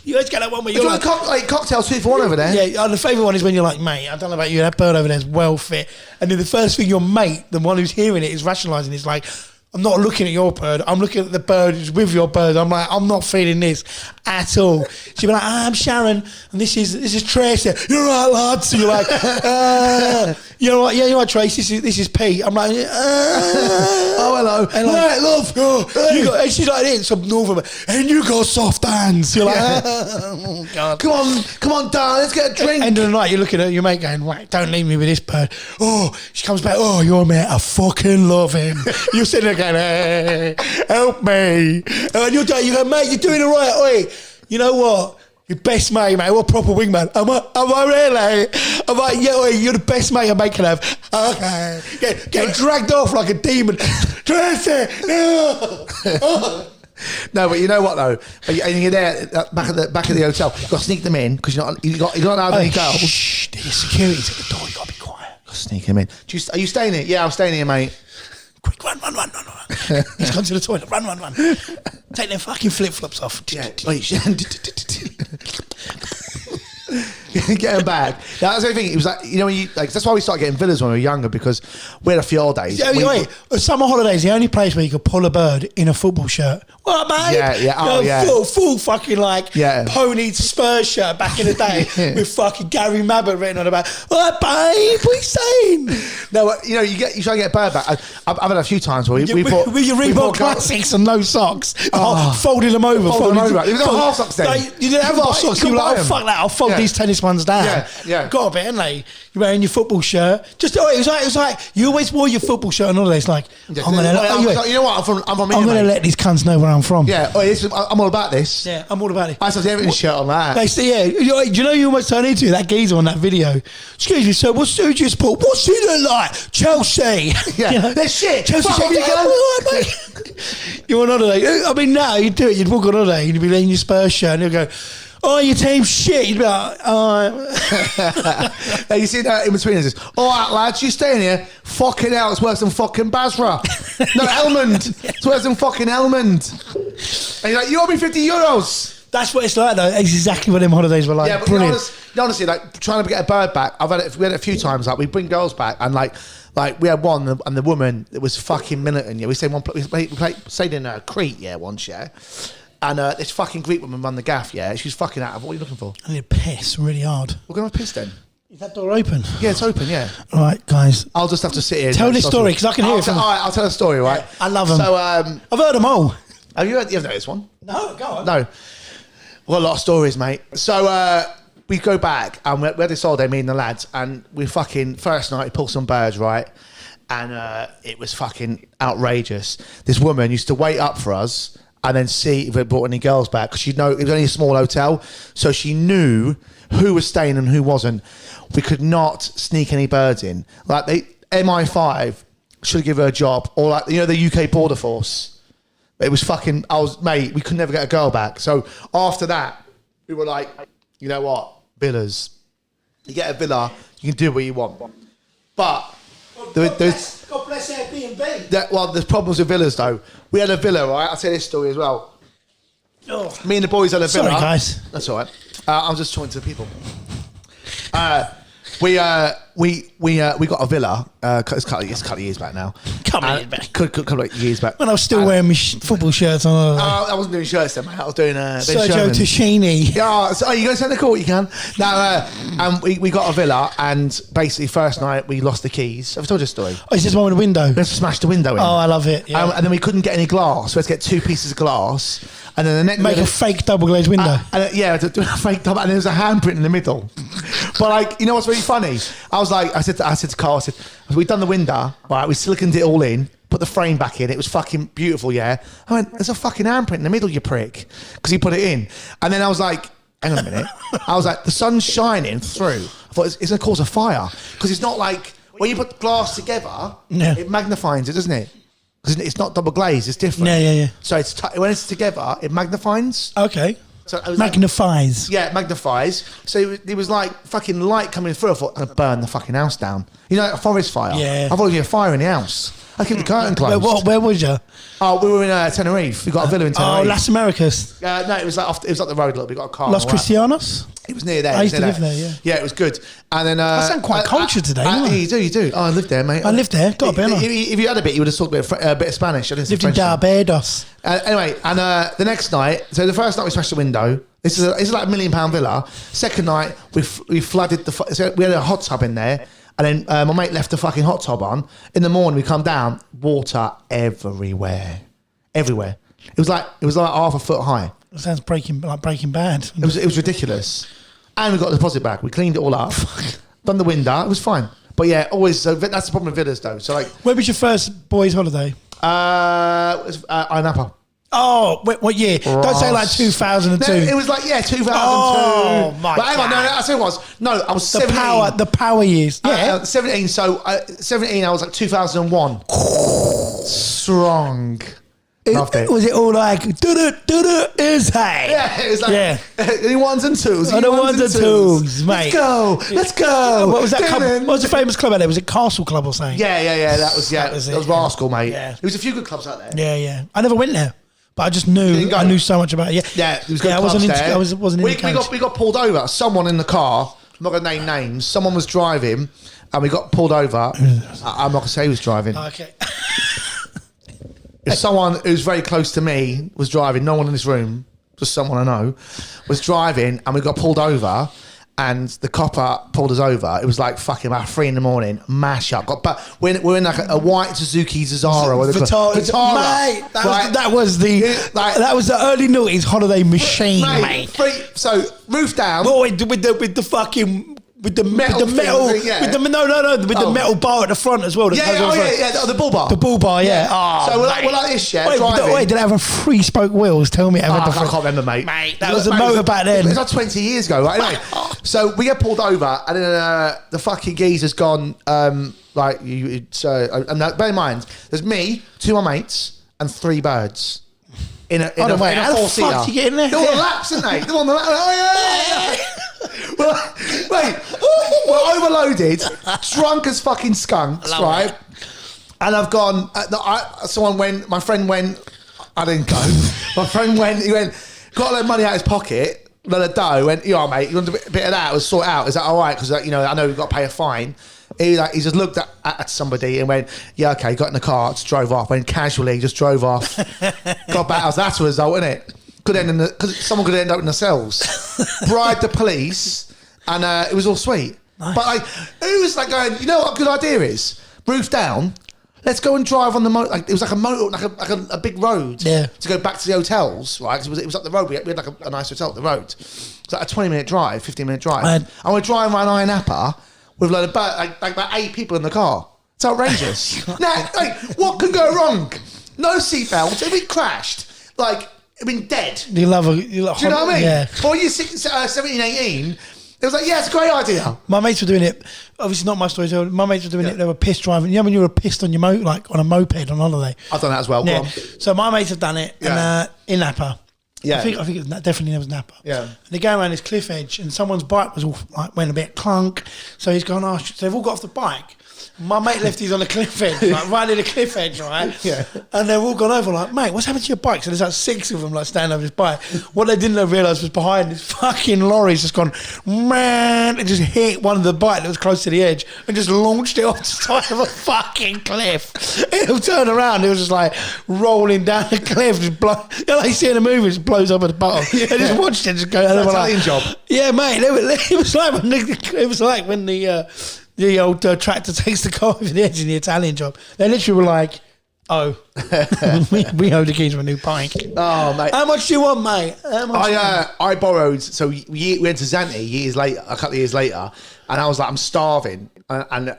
You always get that one where you're like cocktail 2 for 1 over there. Yeah, the favourite one is when you're like, mate, I don't know about you, that bird over there is well fit. And then the first thing your mate, the one who's hearing it, is rationalising, is like, I'm not looking at your bird, I'm looking at the bird who's with your bird. I'm like, I'm not feeling this at all. She'll be like, I'm Sharon, and this is Tracy. You're right, lads. So you're like, you know what? Yeah, you're right, Tracy. This is Pete. I'm like, oh, hello. And like, right, love. And she's like, it's some northern, and you got soft hands. You're like, oh, God. Come on, darling, let's get a drink. End of the night, you're looking at your mate going, right, don't leave me with this bird. Oh, she comes back, oh, your mate, I fucking love him. You're sitting there going, hey, help me. And you go, mate, you're doing all right. Oi, you know what? Your best mate, what a proper wingman. Am I really? I'm like, yeah, oi, you're the best mate a mate can have. Okay. Get dragged off like a demon. Tracy, no. No, but you know what though? And you're there back at the hotel. You've got to sneak them in because you're not allowed any girls. Shh, the security's at the door. You got to be quiet. Got to sneak them in. Are you staying here? Yeah, I'm staying here, mate. Quick, run. He's gone to the toilet. Run. Take them fucking flip-flops off. Yeah, wait. Get him back. That's the thing. It was like, you know, when you like. That's why we started getting villas when we were younger, because we had a few holidays. Yeah, summer holidays, the only place where you could pull a bird in a football shirt. What, mate? Yeah. Full fucking pony Spurs shirt back in the day with fucking Gary Mabbott written on the back. What, babe? What are you saying? No, you know, you try to get a bird back. I've had a few times where we bought with your Reebok Classics and no socks, folding them over. There was no half socks then. You didn't have half socks. You were like, oh fuck that, I'll fold these tennis ones down. Yeah. Got a bit, ain't they? You're wearing your football shirt. It was like you always wore your football shirt on holidays. Like, you know what? I'm from I'm going to let these cunts know where I'm from. Yeah, I'm all about this. Yeah, I'm all about it. I used to have the Everton shirt on that. They say, do you know you almost turned into that geezer on that video? Excuse me, sir, who do you support? What's he look like? Chelsea. Yeah, you know? They're shit. Chelsea. You're on holiday. I mean, now you'd do it. You'd walk on holiday and you'd be wearing your Spurs shirt and you'd go, oh, your team's shit. You'd be like, you see that in between us. All right, lads, you staying here? Fucking hell, it's worse than fucking Basra. No, Elmond. It's worse than fucking Elmond. And you're like, you owe me €50. That's what it's like, though. It's exactly what them holidays were like. Yeah, but brilliant. Honestly, like trying to get a bird back. We had it a few times. Like we bring girls back, and like we had one, and the woman it was fucking militant. Yeah, we stayed stayed in Crete, once, and this fucking Greek woman run the gaff. Yeah, she's fucking out of. What are you looking for? I need to piss really hard. We're gonna piss then. Is that door open? Yeah, it's open. Yeah. All right, guys. I'll just have to sit here. Tell this story because I can hear it. All right, I'll tell a story. Right. Yeah, I love them. So I've heard them all. Have you heard this one? No, go on. No. We've got a lot of stories, mate. So we go back and we had this holiday, me and the lads, and we fucking first night we pulled some birds, right? And it was fucking outrageous. This woman used to wait up for us and then see if we brought any girls back, because she'd know it was only a small hotel, so she knew who was staying and who wasn't. We could not sneak any birds in. Like MI5 should give her a job, or like the UK Border Force. It was fucking. Mate. We could never get a girl back. So after that, we were like, you know what, villas. You get a villa, you can do what you want. But God bless Airbnb. well, there's problems with villas though. We had a villa, right? I'll tell you this story as well. Oh. Me and the boys had a villa. Sorry, guys. That's all right. I'm just talking to the people. We got a villa. It's a couple of years back now. Couple of years back. When I was still wearing my football shirts on. I wasn't doing shirts then, mate. I was doing Sergio Tacchini. Yeah, so you go to the court, you can. No, and we got a villa, and basically first night we lost the keys. Have I told you a story? Oh, is this one with a window? Let's smash the window in. Oh, I love it. Yeah. And then we couldn't get any glass. So we had to get 2 pieces of glass. And then the next make a fake double glazed window. To do a fake double, and there was a handprint in the middle. But like, you know what's really funny? I said to Carl, we've done the window, right? We siliconed it all in, put the frame back in. It was fucking beautiful, yeah. I went, there's a fucking handprint in the middle, you prick, because he put it in. And then I was like, hang on a minute. I was like, the sun's shining through. I thought it's going to cause a fire, because it's not like when you put glass together, it magnifies it, doesn't it? Because it's not double glazed, it's different. Yeah. So when it's together, it magnifies. Okay. So it was magnifies. It magnifies. So it was like fucking light coming through. I thought, I'm going to burn the fucking house down. You know, a forest fire. Yeah. I thought it was a fire in the house. I kept the curtain closed. Where was you? Oh, we were in Tenerife. We got a villa in Tenerife. Oh, Las Americas. No, it was like up the road a little bit. We got a car. Los Cristianos? It was near there. I used to live there, yeah. Yeah, it was good. And then I sound quite cultured today, don't I? You do. Oh, I lived there, mate. I lived there. Got a bit. If you had a bit, you would have talked a bit of Spanish. I didn't lived in Barbados. Anyway, and the next night, so the first night we smashed the window. This is like £1 million villa. Second night, we flooded so we had a hot tub in there. And then my mate left the fucking hot tub on. In the morning, we come down, water everywhere. Everywhere. It was like half a foot high. It sounds Breaking Bad. It was ridiculous. And we got the deposit back. We cleaned it all up. Done the window. It was fine. But yeah, always. So that's the problem with villas, though. So like, where was your first boys' holiday? It was Napa. Oh, what year? Ross. Don't say like 2002. No, it was like 2002. Oh my but hang on, God. no, that's what it was. No, I was 17. The power years. Yeah, 17. So 17, I was like 2001. Strong. Loved it. Was it all like is hey? Yeah, it was like the ones and twos. The ones and twos, mate. Let's go. What was that club? What was the famous club out there? Was it Castle Club or something? Yeah. That was Rascal, mate. Yeah. There was a few good clubs out there. Yeah. I never went there. But I just knew so much about it. Yeah, it was good. I wasn't we got pulled over. Someone in the car. I'm not going to name names. Someone was driving, and we got pulled over. I'm not going to say who was driving. Okay. Someone who's very close to me was driving. No one in this room, just someone I know, was driving, and we got pulled over. And the copper pulled us over. It was like fucking about 3 a.m. Mash up. But we're in like a white Suzuki Zara. Vitara. Mate, that was the early noughties holiday machine, mate. So roof down. Oh, with the fucking. With the metal metal bar at the front as well. The bull bar. The bull bar, yeah. Oh, so we're like this, yeah. Wait, did it have a 3-spoke wheels? Tell me. I can't remember, mate. That was a motor back then. It was like 20 years ago, right? Anyway, so we get pulled over, and then the fucking geezer's gone. And bear in mind, there's me, 2 of my mates, and 3 birds. In a 4-seater. How the fuck did you get in there? They're on the laps, aren't they? They're on the laps. Oh, yeah. We're overloaded, drunk as fucking skunks, right? And I've gone. My friend went. I didn't go. My friend went. He went. Got a lot of money out of his pocket. A lot of dough. Went. Yeah, mate. You want a bit of that? We'll sort it out. Is that all right? Because I know we've got to pay a fine. He just looked at somebody and went, yeah, okay. Got in the car, just drove off. Went casually, just drove off. Got back. That's the result, isn't it? Because someone could end up in the cells. Bribed the police, and it was all sweet. Nice. But who was like going? You know what a good idea is? Roof down. Let's go and drive on the motor. It was like a motor, like a big road. Yeah. To go back to the hotels, right? It was up the road. We had like a nice hotel up the road. It's like a 20-minute drive, 15-minute drive. And we're driving around Iron Napa with about 8 people in the car. It's outrageous. Now, what can go wrong? No seatbelts. If we crashed, it'd been dead. Do you know what I mean? Yeah. Or you're 17, 18, It was like, yeah, it's a great idea. My mates were doing it. Obviously, not my story. So my mates were doing it. They were piss driving. You know when you were pissed on your like on a moped on holiday. I've done that as well. Go Yeah. on. So my mates have done it and, in Napa. Yeah. I think it was definitely there was Napa. Yeah. And they're going around this cliff edge, and someone's bike was all like went a bit clunk. So he's gone, oh, so they've all got off the bike. My mate left his on the cliff edge, like right near the cliff edge, right? Yeah. And they've all gone over, like, mate, what's happened to your bike? So there's like 6 of them, like, standing over his bike. What they didn't realise was behind this fucking lorry's just gone, man, and just hit one of the bike that was close to the edge and just launched it off the side of a fucking cliff. It'll turn around, it was just like rolling down the cliff, just blow. You know, like you see in the movie, it just blows up at the bottom. They just watched it just go. It's an Italian job. Yeah, mate, it was like when the old tractor takes the car over the edge in the Italian job. They literally were like, oh, we owe the keys for a new bike. Oh, mate. How much do you want, mate? I borrowed, so we went to Zante a couple of years later, and I was like, I'm starving. And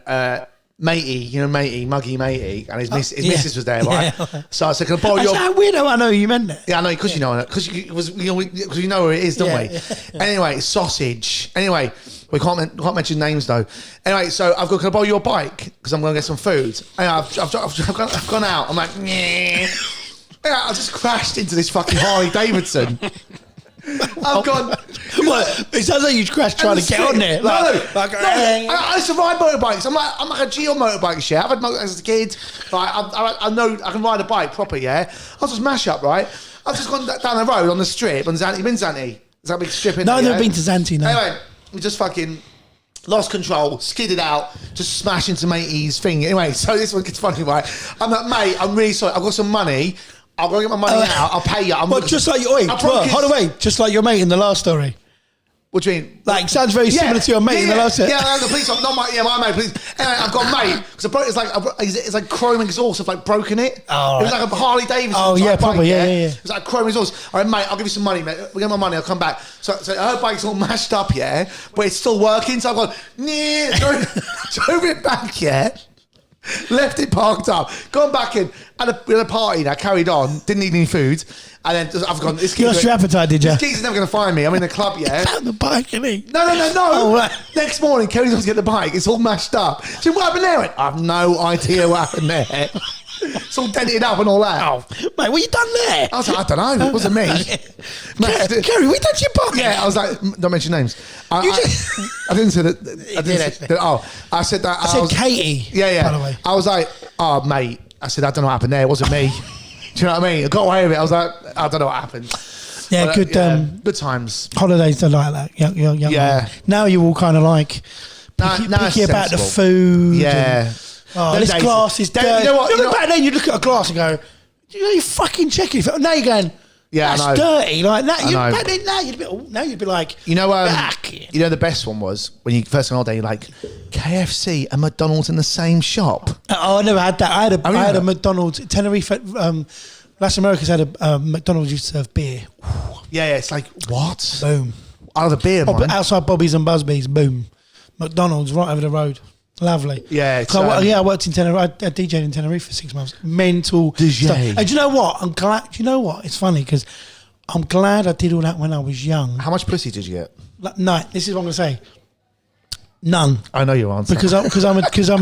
matey, muggy matey, and his missus was there, right? Yeah. So I said, can I borrow your... That's weirdo, I know you meant it. Yeah, I know, because you know it. Because you know where it is, don't we? Yeah. Anyway, sausage. Anyway, we can't mention names, though. Anyway, so I've got, can I borrow your bike? Because I'm going to get some food. Anyway, I've gone out. I'm like, yeah, I just crashed into this fucking Harley Davidson. I've gone. What? It sounds like you crashed trying to get on there. I used to ride motorbikes. I'm like a Geo motorbike shit. I've had motorbikes as a kid. Like, I know I can ride a bike proper. Yeah, I was just mash up. Right, I've just gone down the road on the strip on Zante. You been Zante? Is that big strip in No, there? I've never been to Zante. No. Anyway, we just fucking lost control, skidded out, just smashed into matey's thing. Anyway, so this one gets funny, right? I'm like, mate, I'm really sorry. I've got some money. I'll go get my money out. I'll pay you. Just like your hold on, just like your mate in the last story. What do you mean? Like, sounds very similar to your mate in the last story. Yeah, the police. Not my mate. Please. Anyway, I've got a mate because it's like chrome exhaust. I've like broken it. Oh, it was like a Harley Davidson. Oh yeah, probably. Yeah. It was like chrome exhaust. All right, mate, I'll give you some money, mate. We'll get my money. I'll come back. So her bike's all mashed up, yeah, but it's still working. So I've gone, drove it back, yeah. Left it parked up, gone back in, we had a party that carried on, didn't eat any food, and then I've gone, this you lost your appetite, did you? This geezer's never going to find me, I'm in the club, yeah. Found the bike, isn't he? No. Oh, right. Next morning, Kerry comes to get the bike, it's all mashed up. So what happened there? I went, I have no idea what happened there. It's all dented up and all that. Oh, mate, what you done there? I was like, I don't know, it wasn't me. Kerry, we touched your bike. Yeah, I was like, don't mention names. I didn't say that. I said that. I said Katie. Yeah. By the way, I was like, oh, mate. I said, I don't know what happened there. It wasn't me. Do you know what I mean? I got away with it. I was like, I don't know what happened. Yeah, but, good. Good times. Holidays are like that. Young yeah. Man. Now you're all kind of like picky about the food. Yeah. This glass is dirty. You know what? Back then, you look at a glass and go, you're fucking checking. Now you're going, yeah, that's dirty. Like that. Back then, now you'd be like, you know, the best one was when you first on holiday, you're like KFC and McDonald's in the same shop. Oh, I never had that. I had a McDonald's Tenerife. Las Americas had a McDonald's used to serve beer. Yeah, it's like what? Boom. Oh, the beer, man. Outside Bobby's and Busby's. Boom. McDonald's right over the road. Lovely. Yeah. I worked in Tenerife. I DJed in Tenerife for 6 months. Mental stuff. And do you know what? I'm glad. Do you know what? It's funny because I'm glad I did all that when I was young. How much pussy did you get? No, this is what I'm going to say. None. I know your answer. Because I was DJing.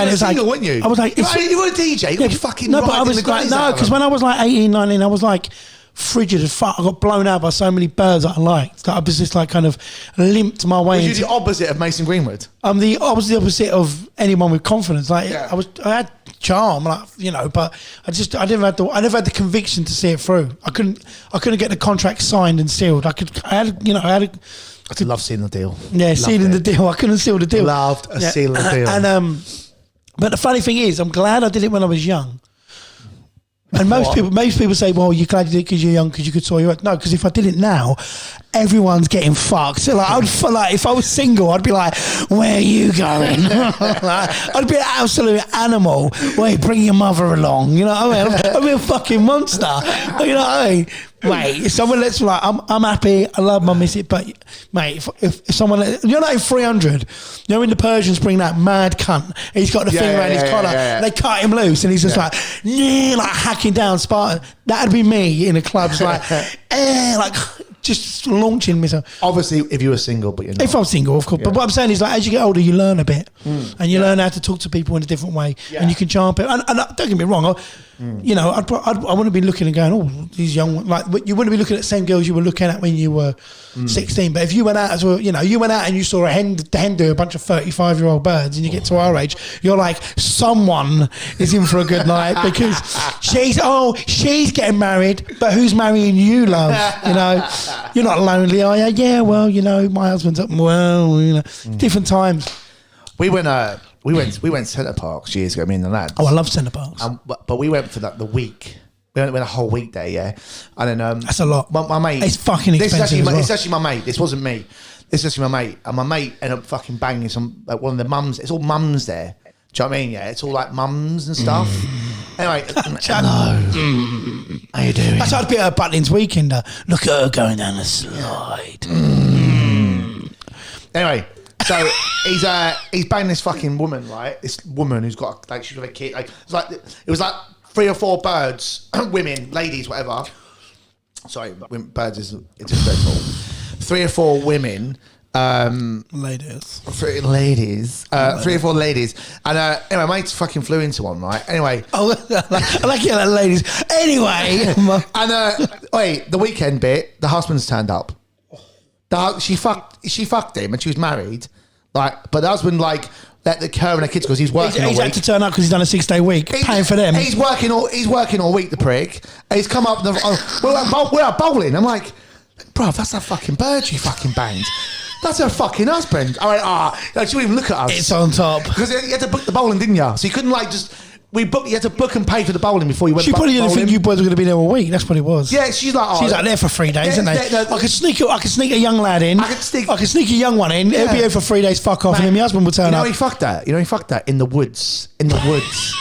It was like, weren't you? I was like, you were a DJ. You were fucking no, but I was like, no, because when I was like 18, 19, I was like frigid as fuck. I got blown out by so many birds that I liked. That I was just like kind of limped my way. Was you the opposite of Mason Greenwood? I was the opposite of anyone with confidence. Like I had charm, like, you know, but I never had the conviction to see it through. I couldn't get the contract signed and sealed. I love sealing the deal. Yeah, sealing the deal. I couldn't seal the deal. Loved sealing the deal. And but the funny thing is, I'm glad I did it when I was young. And most people say, well, you're glad you did it because you're young, because you could sort your work. No, because if I did it now, everyone's getting fucked. So like, if I was single, I'd be like, where are you going? I'd be an absolute animal. Wait, bring your mother along. You know what I mean? I'd be a fucking monster. You know what I mean? Mate, if someone lets me, like, I'm happy, I love my missus, but mate, if someone, you're like 300, you know, when the Persians bring that mad cunt, he's got the thing around his collar, they cut him loose, and he's just like hacking down Spartan. That'd be me in a club, just like just launching myself. Obviously, if you were single, but you're not. If I'm single, of course. Yeah. But what I'm saying is, like, as you get older, you learn a bit, and you learn how to talk to people in a different way, and you can charm people. And don't get me wrong, you know, I want to be looking and going, oh, these young ones. Like, you wouldn't be looking at the same girls you were looking at when you were 16. But if you went out as well, you know, you went out and you saw a hen do a bunch of 35-year-old birds, and you get to our age, you're like, someone is in for a good night because she's getting married, but who's marrying you, love? You know, you're not lonely, are you? Yeah, well, you know, my husband's up. Well, you know, different times. We went Centre Parks years ago, me and the lads. Oh, I love Centre Parks. But we went for the week. We went a whole week there, yeah. And then that's a lot. My mate, it's fucking expensive. It's actually my mate. This wasn't me. This is actually my mate, and my mate ended up fucking banging some one of the mums. It's all mums there. Do you know what I mean? Yeah, it's all like mums and stuff. Anyway, hello. How you doing? That's how I'd be at Butlins Weekender. Look at her going down the slide. Anyway, so he's banging this fucking woman, right? This woman who's got like she's with a kid. Like it was like 3 or 4 birds, women, ladies, whatever. Sorry, birds is disrespectful. 3 or 4 women. Ladies. 3 or 4 ladies. And anyway, my mates fucking flew into one, right? Anyway. Oh, I like it, like ladies. Anyway. And wait, the weekend bit, the husband's turned up. She fucked him and she was married. Like, but the husband like let her and the kids because he's working all week. He's had to turn up because he's done a 6-day week, paying for them. He's working all week, the prick. And he's come up, we're out bowling. I'm like, bruv, that's that fucking bird you fucking banged. That's her fucking husband. I went, she wouldn't even look at us. It's on top. Because you had to book the bowling, didn't you? So you couldn't like just... You had to book and pay for the bowling before you went. She probably didn't think you boys were going to be there all week. That's what it was. Yeah, she's like, she's like there for 3 days, isn't they? I could sneak a young lad in. I could sneak a young one in. He'll be here for 3 days. Fuck off, and then my husband will turn up. He fucked that. He fucked that in the woods. In the woods.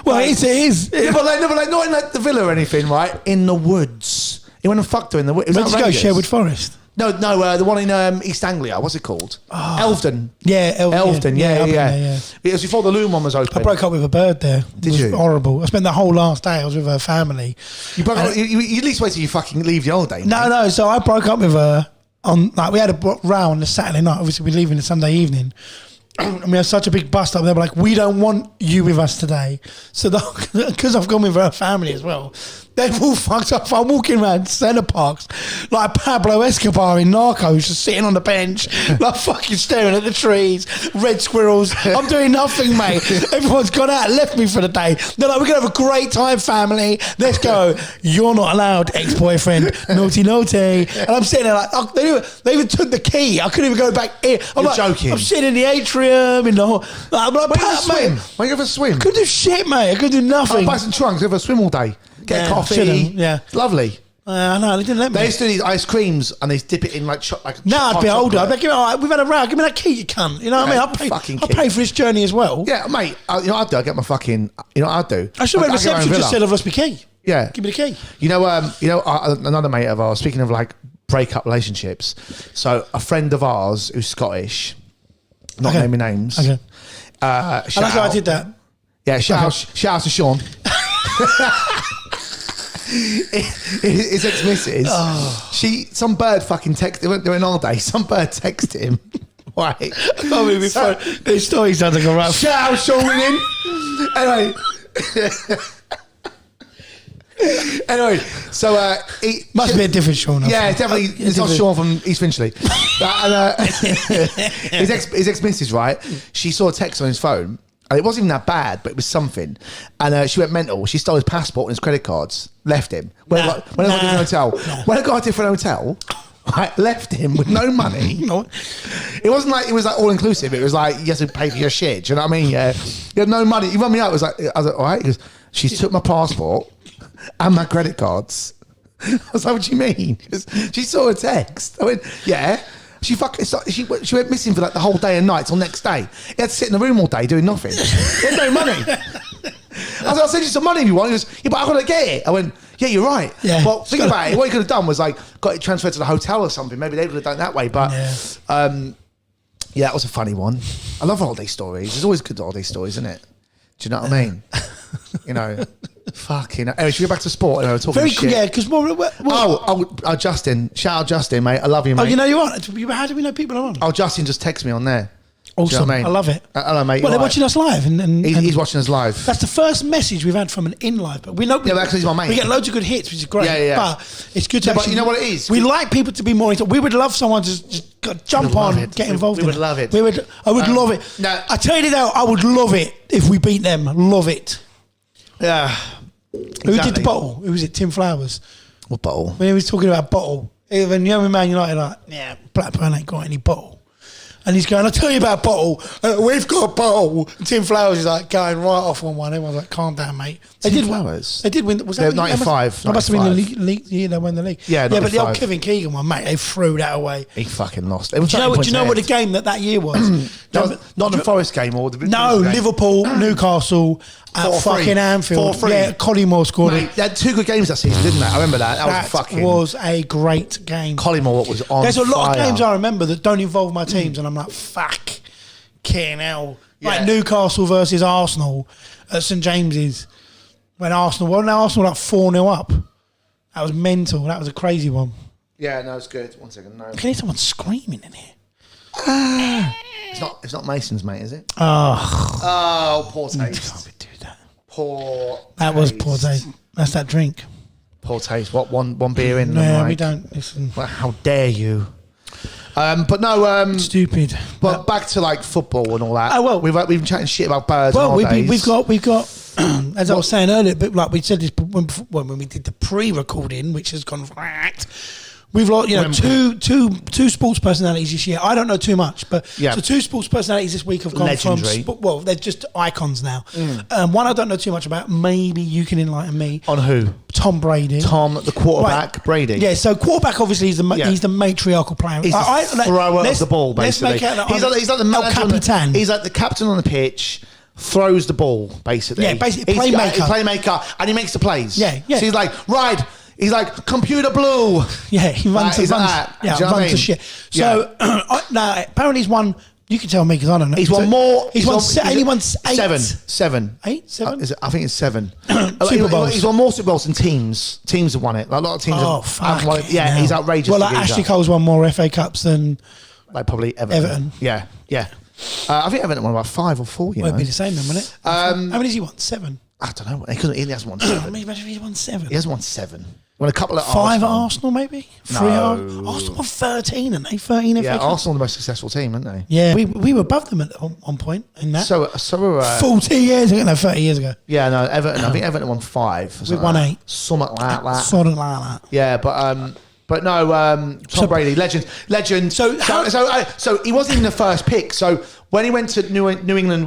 Well, it is. Yeah, but like not in like the villa or anything, right? In the woods. He went and fucked her in the woods. Where did you go? Sherwood Forest. No, the one in East Anglia. What's it called? Elveston. Yeah, Elveston. Yeah. It was before the loom one was open. I broke up with a bird there. Did you? Horrible. I spent the whole last day. I was with her family. You broke up, you at least wait till you fucking leave the holiday. No. So I broke up with her on like we had a row on the Saturday night. Obviously, we're leaving the Sunday evening. And we had such a big bust up. They were like, we don't want you with us today. So because I've gone with her family as well, they've all fucked up. I'm walking around Centre Parks like Pablo Escobar in Narcos, just sitting on the bench, like fucking staring at the trees, red squirrels. I'm doing nothing, mate. Everyone's gone out and left me for the day. They're like, we're going to have a great time, family. Let's go. You're not allowed, ex-boyfriend. Naughty. And I'm sitting there like, they even took the key. I couldn't even go back in. You're joking. I'm sitting in the atrium. In the whole, I'm like, swim. Why you ever swim? Couldn't do shit, mate. I couldn't do nothing. Buy some trunks. Have a swim all day. Get a coffee. Yeah, lovely. I know. They didn't let me. They used to do these ice creams and they dip it in like now I'd be older. I'd be like, all right, we've had a row. Give me that key, you cunt. You know what I mean? I'll pay for this journey as well. Yeah, mate. You know what I'd do? I'd get my fucking. You know what I'd do? I should have reception just said, "I've lost my key." Yeah, give me the key. You know, another mate of ours. Speaking of like break-up relationships, so a friend of ours who's Scottish, not naming names. Okay. That's how I did that. Yeah, shout out to Sean. His ex-missus. Some bird fucking texted. They went on holiday. Some bird texted him. Right. This story sounds like a rap. Shout out Sean winning. Anyway, so he must be a different Sean. Yeah, definitely. It's not Sean from East Finchley. His ex-missus, right? She saw a text on his phone, and it wasn't even that bad, but it was something. And she went mental. She stole his passport and his credit cards, left him. When I got a different hotel, when I got a different hotel, I left him with no money. It wasn't like it was like all inclusive. It was like you have to pay for your shit. Do you know what I mean? Yeah, you had no money. He run me out. I was like, all right. He goes, she took my passport and my credit cards. I was like, what do you mean? She saw a text. I went, yeah. She went missing for like the whole day and night till next day. He had to sit in the room all day doing nothing. He had no money. I was like, I'll send you some money if you want. He goes, yeah, but I've got to get it. I went, yeah, you're right. Yeah. Well, think about it. What he could have done was like got it transferred to the hotel or something. Maybe they would have done it that way. But yeah, that was a funny one. I love holiday stories. There's always good holiday stories, isn't it? Do you know what I mean? You know, Fucking. Anyway, should we go back to sport? We're talking Very shit. yeah, because Justin. Shout out Justin, mate. I love you, mate. Oh, you know you are. How do we know people are on? Oh, Justin just texted me on there. Awesome. You know what I mean? I love it. Hello, mate. Well, they're watching us live, and he's watching us live. That's the first message we've had from an in live. But we know, Yeah, because he's my mate. We get loads of good hits, which is great. Yeah. But it's good to But actually. you know what it is? We like people to be more into. We would love someone to just jump on, get involved. We would love it. I would love it. No. I tell you now, I would love it if we beat them. Love it. Yeah. Exactly. Who did the bottle? Who was it? Tim Flowers. What bottle? When he was talking about bottle, even young Man United, like, yeah, Blackburn ain't got any bottle. And he's going, I'll tell you about bottle. We've got a bottle. And Tim Flowers is like going right off on one. Everyone's like, calm down, mate. They did Flowers? They did win. Was that 95? That must have been the league year they won the league. Yeah, but the old 95. Kevin Keegan one, mate, they threw that away. He fucking lost. It was Do you know what the game that year was? not the Forest game or the No, game. Liverpool, Newcastle at 4-3. fucking Anfield. 4-3. Yeah, Collymore scored Mate, it. they had 2 good games that season, didn't they? I remember that. That was a great game. Collymore was on There's a lot fire. of games I remember that don't involve my teams, and I'm like, fuck, hell. Like Yeah. Newcastle versus Arsenal at St James's. When Arsenal were like 4-0 up. That was mental. That was a crazy one. Yeah, no, it's good. 1 second, no. I can hear someone screaming in here. It's not Mason's, mate, is it? Oh, Poor can't taste. we do that? Poor That was poor taste. That's that drink. Poor taste. What, one beer in? and No, I'm like, we don't. Listen. Well, how dare you? But no, Stupid. but back to like football and all that. Oh, well. we've been chatting shit about birds. Well, and we've got as I was saying earlier, but like we said this when we did the pre-recording, which has gone right. We've got two sports personalities this year. I don't know too much, but Yeah. so 2 sports personalities this week have gone Legendary. from well, they're just icons now. One I don't know too much about. Maybe you can enlighten me. On who? Tom Brady. Tom, the quarterback, Brady. Yeah, so quarterback obviously he's the matriarchal player. He's the thrower of the ball, basically. Let's make out that he's like the manager. Capitan. He's like the captain on the pitch. Throws the ball, basically. Yeah, basically He's playmaker. and he makes the plays. Yeah. So he's like, he's like, computer blue. Yeah, he runs. He's like that. Yeah, Do you know what I runs the mean? shit. So now apparently he's won. You can tell me because I don't know. He's won more. He won 8. Seven. 8, 7. I think it's 7. Super Bowls. He's won more Super Bowls than teams. Teams have won it. Like, a lot of teams have won it. Yeah, hell. he's outrageous. Well, like Ashley Cole's won more FA Cups than like probably Everton. Yeah. I think Everton won about 5 or 4. Won't be the same then, will it? How many has he won? 7. I don't know. He hasn't won 7. Maybe imagine if he won 7. He hasn't won 7. Won a couple at 5 at Arsenal. Arsenal, maybe. 3 No. Arsenal won 13, and they 13 FA Yeah, Cups. Arsenal are the most successful team, aren't they? Yeah, we were above them at one point in that. So 40 years ago, no, 30 years ago. yeah, no, Everton. I think Everton won 5. We won 8. Something like that. Something like that. Yeah, but no, Tom Brady, legend. So he wasn't even the first pick. So when he went to New England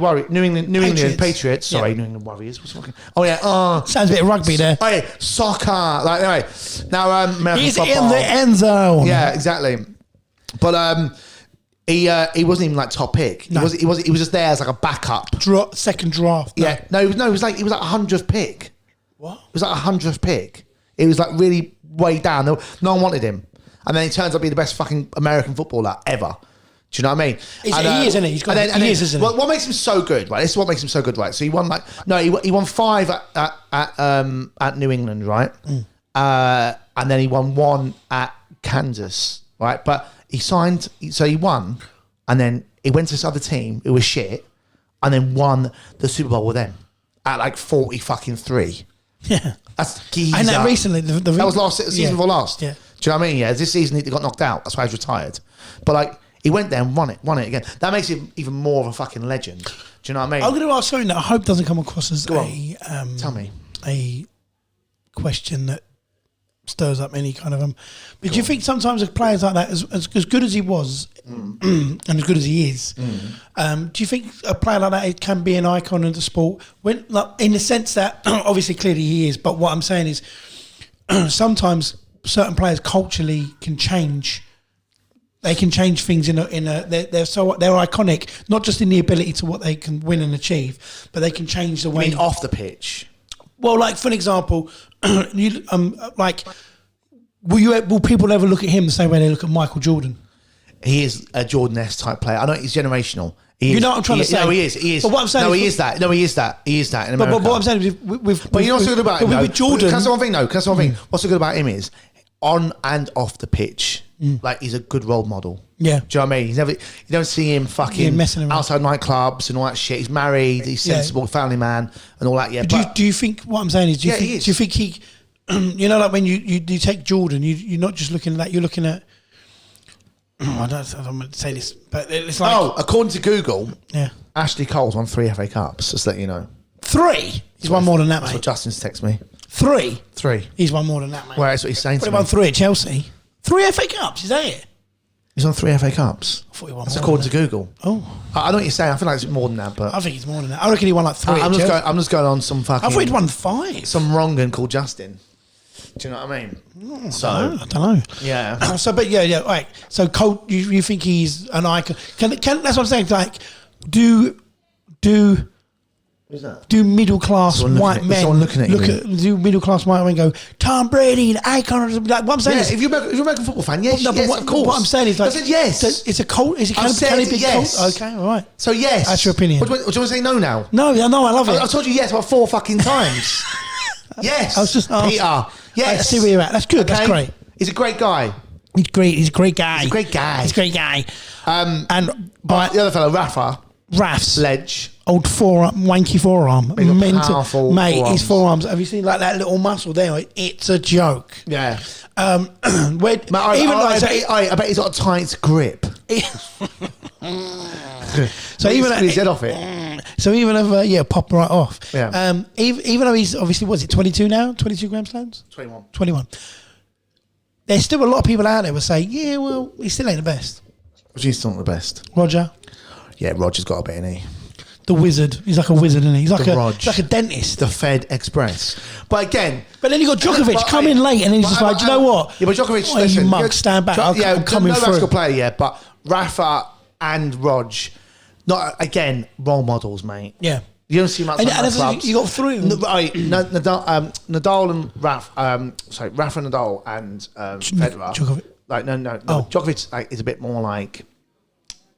Patriots. Sorry, Yeah. New England Warriors. What's fucking? Oh yeah. Sounds a bit of rugby there. Oh yeah, soccer. Like anyway, now American He's football. in the end zone. Yeah, exactly. But he wasn't even like top pick. No. He was just there as like a backup. Second draft. No. Yeah, no, it was like 100th pick. What? It was like 100th pick. It was like really way down. No one wanted him. And then he turns out to be the best fucking American footballer ever. Do you know what I mean? He is, isn't he? He is, isn't he? What makes him so good, right? This is what makes him so good, right? So he won he won 5 at New England, right? And then he won 1 at Kansas, right? But he won, and then he went to this other team who was shit, and then won the Super Bowl with them at like 40-3. Yeah. That's geezer. And that recently, that was last season before last. Yeah. Do you know what I mean? Yeah, this season he got knocked out. That's why he's retired. But like he went there and won it again. That makes him even more of a fucking legend. Do you know what I mean? I'm going to ask something that I hope doesn't come across as Tell me. a question that stirs up any kind of But do you think sometimes with players like that, as good as he was, and as good as he is, do you think a player like that can be an icon in the sport? When, like, in the sense that obviously clearly he is, but what I'm saying is sometimes certain players culturally can change. They can change things they're iconic, not just in the ability to what they can win and achieve, but they can change the way. I mean, off the pitch. Well, like for an example, will people ever look at him the same way they look at Michael Jordan? He is a Jordan-esque type player. I know he's generational. You know what I'm trying to say? No, he is. He is. But what I'm saying no, he is that. No, he is that. He is that in America. But what I'm saying is, but you know what's good about him? With Jordan, Can I say one thing? No, can I say one thing? What's so good about him is on and off the pitch. Like he's a good role model. Yeah. Do you know what I mean? You don't see him fucking messing around outside nightclubs and all that shit. He's married. He's sensible, family man, and all that. Yeah. But do you think what I'm saying is? Do you think he? You know, like when you take Jordan, you're not just looking at that. You're looking at. I don't want to say this, but it's like. According to Google, Ashley Cole's won 3 FA Cups. Just to let you know. 3. He's won more than that, That's mate. what Justin's texted me. 3. 3. He's won more than that, mate. Well, that's what he's saying to He me. won 3 at Chelsea. 3 FA Cups, is that it? He's won 3 FA Cups. I thought he won That's more according than to Google. Oh. I know what you're saying. I feel like it's more than that, but I think he's more than that. I reckon he won like 3 at Chelsea. I'm just going on some fucking. I thought he'd won 5. Some wrong'un called Justin. Do you know what I mean? I don't know. Yeah. So, but yeah. Right. So, Cole, you think he's an icon? Can that's what I'm saying. Like, do Who's that? do middle class white men do middle class white men go Tom Brady, an icon? Like, what I'm saying is, if you're an American football fan, yes, of course. What I'm saying is, like, I said yes. So it's a cult. Is it? Can it be yes. cult? Okay, all right. So yes, that's your opinion. Do you want to say no now? No, I love it. I told you yes about 4 fucking times. Yes, I was just Peter. Yes, I see where you're at. That's good. Okay. That's great. He's a great guy. He's great. He's a great guy. He's a great guy. He's a great guy. And but the other fellow, Raf's ledge. Old forearm, wanky forearm. Powerful mate, forearms. his forearms. Have you seen like that little muscle there? It's a joke. Yeah. I bet he's got a tight grip. So even his head off it. So even if pop right off. Yeah. Even though he's obviously 22 now, 22 Grand Slams. 21. There's still a lot of people out there who say, yeah, well, he still ain't the best. He's still not the best. Roger. Yeah, Roger's got a bit, ain't he? The wizard. He's like a wizard, isn't he? He's like a dentist. The Fed Express. But again... But then you got Djokovic come in late and he's just like, do you know what? Yeah, but Djokovic... listen, you mug, stand back. I'm coming through. No player, yeah, but Rafa and Rog, not, again, role models, mate. Yeah. You don't see much like clubs. You got 3 of them. Nadal and Rafa Nadal and Federer. Djokovic. Djokovic is a bit more like...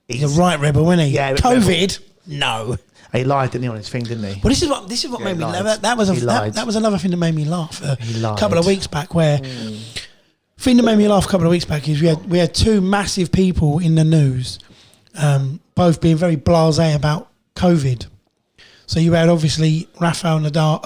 He's a right rebel, isn't he? Yeah. COVID? No. He lied, didn't he, on his thing, didn't he? Well, this is what made me laugh. That was another thing that made me laugh a couple of weeks back. Where thing that made me laugh a couple of weeks back is we had 2 massive people in the news, both being very blasé about COVID. So you had obviously Rafael Nadal,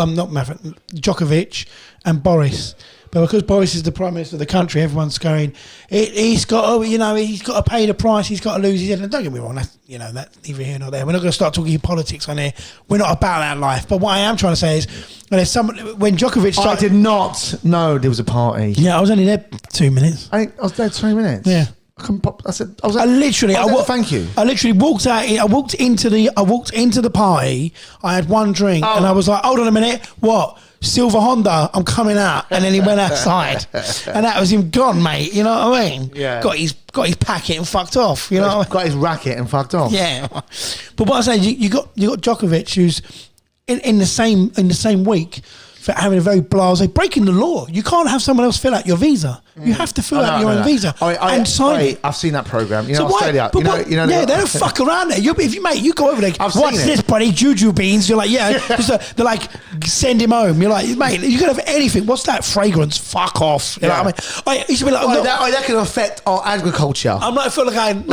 Djokovic and Boris. But because Boris is the Prime Minister of the country, everyone's going, he's got to pay the price, he's got to lose his head. And don't get me wrong, that's neither here nor there. We're not going to start talking politics on here. We're not about that life. But what I am trying to say is, when Djokovic started... I did not know there was a party. Yeah, I was only there 2 minutes. I was there 3 minutes. Yeah. Thank you. I literally walked out. I walked into the party. I had 1 drink, and I was like, "Hold on a minute, what? Silver Honda, I'm coming out." And then he went outside, and that was him gone, mate. You know what I mean? Yeah. Got his packet and fucked off. You know, got his racket and fucked off. Yeah. But what I'm saying, you got Djokovic, who's in the same week for having a very blasé, breaking the law. You can't have someone else fill out your visa. You have to fill out your own visa and sign it. I've seen that program. You know, Australia. They don't fuck around there. You go over there. What's this, buddy? Juju beans. You're like, yeah. They're like, send him home. You're like, mate, you can have anything. What's that fragrance? Fuck off. You know what I mean? You should be like, that can affect our agriculture. I'm not feel like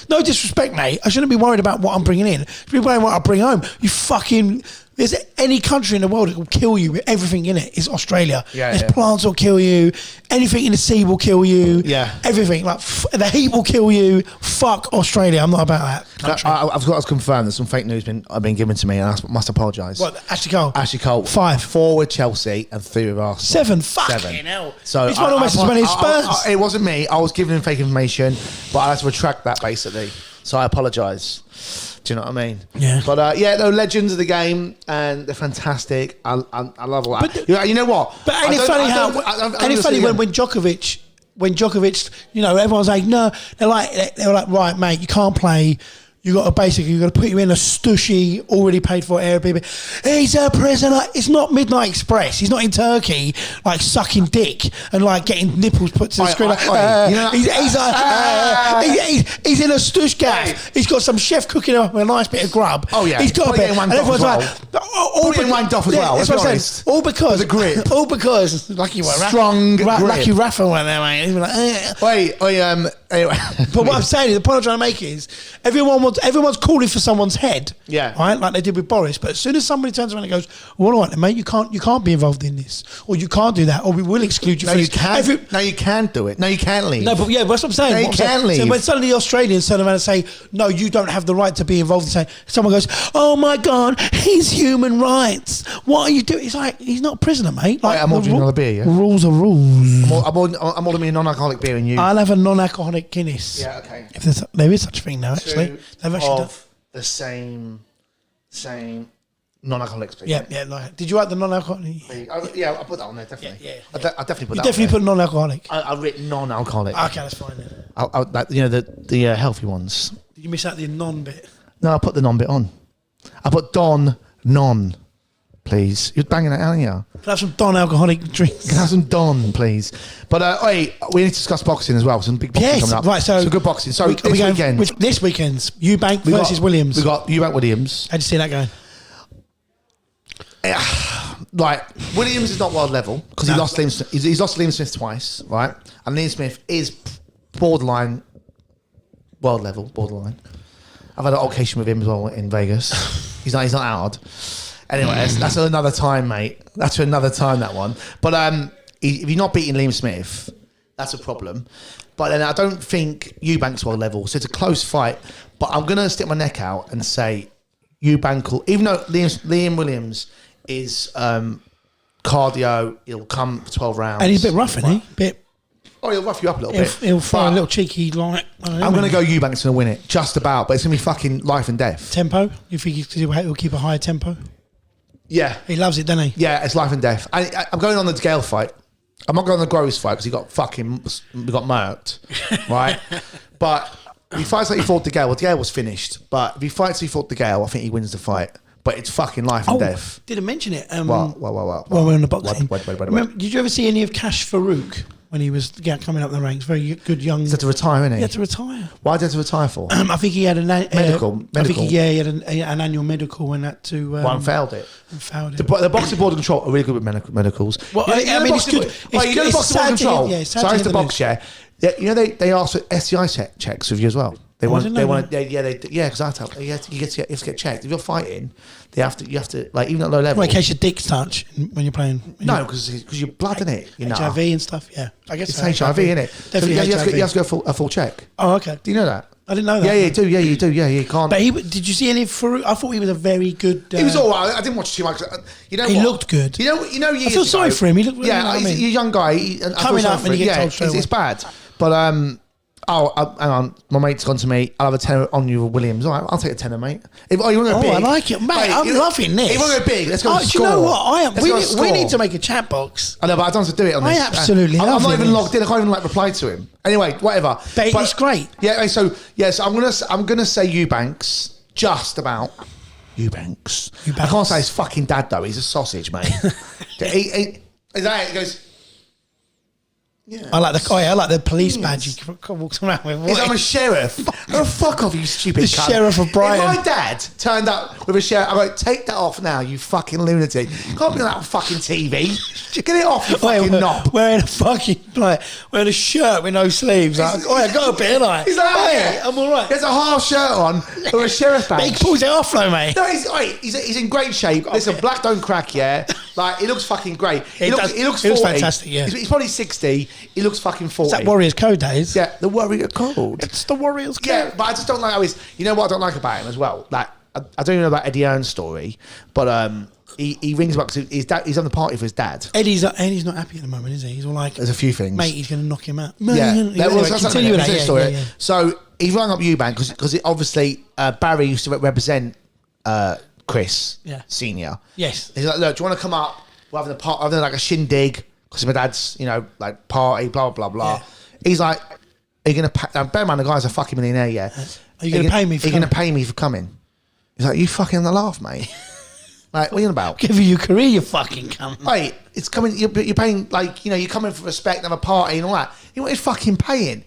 no disrespect, mate. I shouldn't be worried about what I'm bringing in. I should be worried about what I bring home. You fucking. There's any country in the world that will kill you with everything in it. It's Australia. There's plants will kill you. Anything in the sea will kill you. Yeah. Everything. Like the heat will kill you. Fuck Australia. I'm not about that country. I've got to confirm that some fake news have been given to me, and I must apologise. What? Ashley Cole? Ashley Cole. 5. 4 with Chelsea and 3 with Arsenal. 7. Fucking hell. So it's one almost as many as Spurs. It wasn't me. I was giving him fake information, but I had to retract that basically. So I apologise. Do you know what I mean? Yeah. But legends of the game, and they're fantastic. I love all that. But you know what? But ain't it funny when Djokovic, everyone's like, no, they were like, right, mate, you can't play. you got to put you in a stushy, already paid for Airbnb. He's a prisoner. It's not Midnight Express. He's not in Turkey, like sucking dick and like getting nipples put to the screen. He's in a stush gaff. He's got some chef cooking up a nice bit of grub. Oh yeah, he's got a bit. And everyone's like, all wanked off as well. Let's be honest. All because the grip. All because lucky one, strong grip. Lucky Rafa went there, mate. He's like, Anyway. But what I'm saying, the point I'm trying to make is everyone's calling for someone's head, right, like they did with Boris. But as soon as somebody turns around and goes, well, all right, then, mate, you can't be involved in this, or you can't do that, or we will exclude you. No, from you this. can't. No, you can't do it. No, you can't leave. No, but yeah, that's what I'm saying. No, you can't leave. So when suddenly the Australians turn around and say, no, you don't have the right to be involved, and say, someone goes, oh my God, he's human rights. What are you doing? It's like, he's not a prisoner, mate. Like, I'm ordering another beer, yeah? Rules are rules. I'm ordering a non-alcoholic beer and you. I'll have a non-alcoholic Guinness. Yeah, okay. If there is such a thing now, actually. They've actually done the same non-alcoholic beer. Yeah. Like, did you write the non-alcoholic? Yeah, I'll put that on there, definitely. Yeah. I'll definitely put You that definitely on put non-alcoholic. I've written non-alcoholic. Okay, that's fine then. The healthy ones. Did you miss out the non bit? No, I put the non bit on. I put non, please. You're banging it out, aren't you? Can I have some non-alcoholic drinks? Can I have some Don, please? But we need to discuss boxing as well. Some big boxing coming up. Right, so some good boxing. So this weekend's Eubank versus Williams. We got Eubank Williams. How'd you see that going? Like Williams is not world level because he's lost Liam Smith twice, right? And Liam Smith is borderline world level, borderline. I've had an altercation with him as well in Vegas. He's not hard. Anyway, that's another time, mate. That's another time, that one. But if you're not beating Liam Smith, that's a problem. But then I don't think Eubank's world level, so it's a close fight. But I'm going to stick my neck out and say Eubank will, even though Liam Williams is cardio, he'll come for 12 rounds. And he's a bit rough, isn't he? He'll rough you up a little bit. He'll fire a little cheeky like. I'm going to go Eubank's going to win it, just about. But it's going to be fucking life and death. Tempo? You think he'll keep a higher tempo? Yeah. He loves it, doesn't he? Yeah, it's life and death. I'm going on the Gale fight. I'm not going on the Groves fight because we got murked, right? But if he fights like he fought the Gale, the Gale was finished. But if he fights like he fought the Gale, I think he wins the fight. But it's fucking life and death. Didn't mention it. What? While we're on the boxing. Wait. Remember, did you ever see any of Cash Farouk when he was coming up the ranks? Very good young. He had to retire, innit? He had to retire. Why did he have to retire for? I think he had medical. I think he had an annual medical and had to. One failed it. Failed it. The boxing board of control are really good with medicals. Well, I mean, it's good. The boxing board of control. Yeah, so I used to box, yeah. You know they ask for STI checks of you as well. They want, because I tell you have to get checked. If you're fighting, you have to like even at low level. Well, in case your dick's touch when you're playing. No, because you're blood in it. You know, HIV and stuff. Yeah, I guess it's HIV, isn't it? Definitely, so you have to go a full check. Oh, okay. Do you know that? I didn't know that. Yeah, you do. Yeah, you do. Yeah, you can't. But did you see any Farouk? I thought he was a very good. He was all right. I didn't watch too much. You know, he looked good. You know. I feel sorry for him. He looked. He's a young guy. Coming up and he gets told straight away. It's bad. But hang on. My mate's gone to me. I'll have a tenner on you with Williams. All right, I'll take a tenner, mate. You want to go big? I like it, mate. I'm loving this. You want to go big? Let's go. Do you know what? We need to make a chat box. I know, but I don't have to do it on this. I absolutely love it. I'm not even logged in. I can't even reply to him. Anyway, whatever. But it's great. Yeah. So I'm gonna say Eubanks. Just about. Eubanks. I can't say his fucking dad though. He's a sausage, mate. He goes. Yeah. I like the police badge he walks around with. I'm a sheriff. Oh, fuck off, you stupid the cunt. Sheriff of Brighton. If my dad turned up with a sheriff, I'm like, take that off now, you fucking lunatic. You can't be on that fucking TV. Get it off, you fucking knob. Wearing a shirt with no sleeves. Like, I got a bit, like. He's like, hey, I'm all right. He has a half shirt on with a sheriff badge. He pulls it off though, mate. No, he's in great shape. Listen, black don't crack, yeah. Like, he looks fucking great. He looks 40. Fantastic, yeah. He's probably 60. He looks fucking 40. It's that Warriors Code days. Yeah, the Warrior Code. It's the Warriors Code. Yeah, but I just don't like how he's. You know what I don't like about him as well? Like, I don't even know about Eddie Earn's story, but he rings up because his dad. He's on the party for his dad. Eddie's not happy at the moment, is he? He's all like, there's a few things, mate. He's going to knock him out. Continue with that story. Yeah. So he rang up Eubank because obviously Barry used to represent Chris Senior. Yes. He's like, look, do you want to come up? We're having having like a shindig because my dad's, like party, blah blah blah blah. Yeah. He's like, are you gonna pack? Bear in mind, the guy's a fucking millionaire, yeah. Are you going to pay me? Are you going to pay me for coming? He's like, you fucking having a laugh, mate. Like, what are you on about? Give you your career, you fucking cunt. Mate, it's coming. You're paying, like, you know, you're coming for respect and have a party and all that. You know what he's fucking paying?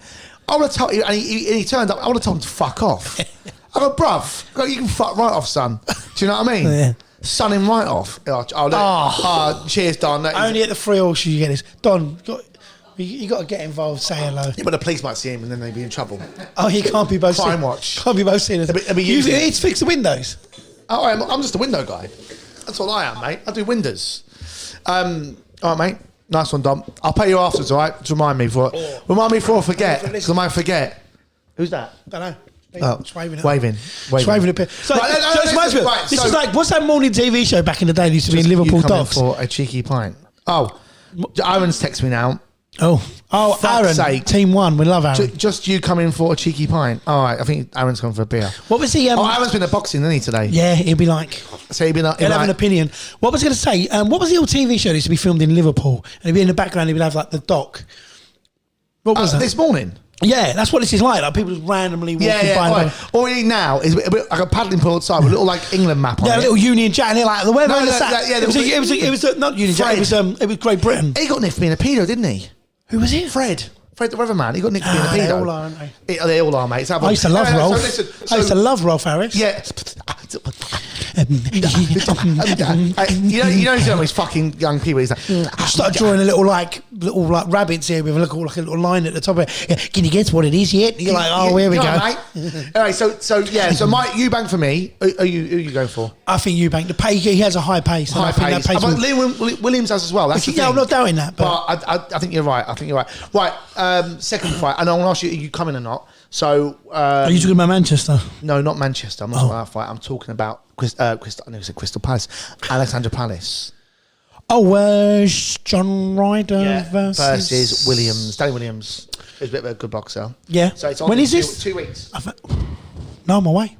I would have told you, and he turned up. I would have told him to fuck off. I go, bruv, you can fuck right off, son. Do you know what I mean? Yeah. Son him right off. Cheers, Don. Only at the free auction you get this. Don, you got to get involved. Say hello. Yeah, but the police might see him and then they'd be in trouble. Oh, he can't be both. Crime watch. Can't be both seen as. It's fixed the windows. Oh, I'm just a window guy. That's all I am, mate. I do windows. All right, mate. Nice one, Dom. I'll pay you afterwards, all right? Just remind me before I forget. Because I might forget. Who's that? Don't know. Just waving. Waving a bit. So, this is like, what's that morning TV show back in the day that used to be in Liverpool Dogs? For a cheeky pint. Oh, Aaron's texted me now. Oh, Aaron, sake. Team 1, we love Aaron. Just you come in for a cheeky pint. All right, I think Aaron's gone for a beer. What was he? Aaron's been at boxing, isn't he, today? Yeah, he'll be like... So he'll have an opinion. What was I going to say? What was the old TV show that used to be filmed in Liverpool? And he'd be in the background, he'd have like the doc. What was that? This morning? Yeah, that's what this is like. Like people just randomly walking by. Right. All we need now is like a paddling pool outside with a little like England map on it. Yeah, a little Union Jack. And they're like, the weather on the it was not Union Jack. It was Great Britain. He got nicked for being a pedo, didn't he? Who was it? Fred the weatherman. He got nicked for being a pedo. They all are, aren't they? They all are, mate. I used to love Rolf. I used to love Rolf Harris. Yeah. you know these fucking young people. He's like, start drawing a little rabbits here with a little line at the top of it. Yeah, can you guess what it is yet? You're like, oh, here we go. Anyway, so Mike, you bank for me. Who are you going for? I think you bank. The pay, he has a high pace. High pace. But Liam Williams has as well. That's I'm not doubting that. But I think you're right. Right, second fight, and I want to ask you, are you coming or not? So, are you talking about Manchester? No, not Manchester. I'm not talking about that fight. I'm talking about Crystal Palace, Alexandra Palace. Oh, John Ryder versus Williams. Danny Williams is a bit of a good boxer. Yeah. So it's on when is this? 2 weeks. No, I'm away.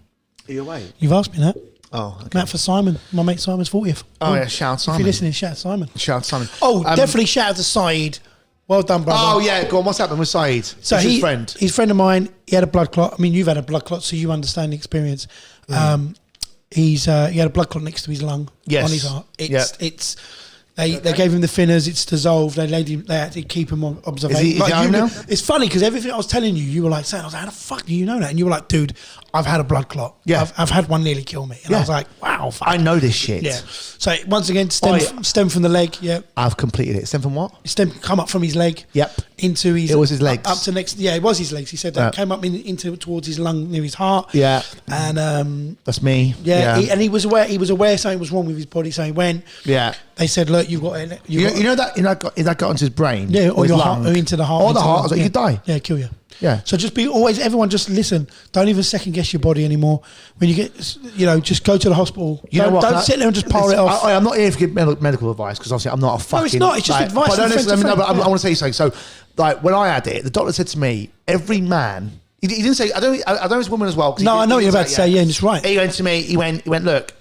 Are you away? You've asked me that. Oh, okay. Matt for Simon. My mate Simon's 40th. Oh, yeah, shout out Simon. If you're listening, shout out Simon. Shout out Simon. Oh, definitely shout out to Saeed. Well done, brother. Oh, yeah, go on. What's happened with Saeed? So he's his friend. He's a friend of mine. He had a blood clot. I mean, you've had a blood clot, so you understand the experience. He had a blood clot next to his lung on his heart. They gave him the thinners. It's dissolved. They had to keep him on observation. Is he home now? It's funny because everything I was telling you, you were like saying, I was like, how the fuck do you know that? And you were like, dude, I've had a blood clot. Yeah. I've had one nearly kill me. And I was like, wow. Fuck. I know this shit. Yeah. So once again, stem from the leg. Yeah. I've completed it. Stem from what? Stem come up from his leg. Yep. Into his. It was his legs. Up to next. Yeah, it was his legs. He said that came up into towards his lung near his heart. Yeah. And that's me. Yeah. And he was aware something was wrong with his body, so he went. Yeah. They said, look, you've got it. You know that got into his brain. Yeah, or his your lung, heart, or into the heart. Or the heart. I was like, you could die. Yeah, kill you. Yeah. So just everyone just listen. Don't even second guess your body anymore. When you get, just go to the hospital. Don't sit there and just power it off. I'm not here to give medical advice because obviously I'm not a fucking. No, it's not. It's just advice. But I want to say something. So, like when I had it, the doctor said to me, every man. He didn't say. I don't know it's a woman as well. No, I know what you're about to say. Yeah, and it's right. He went to me. He went. Look,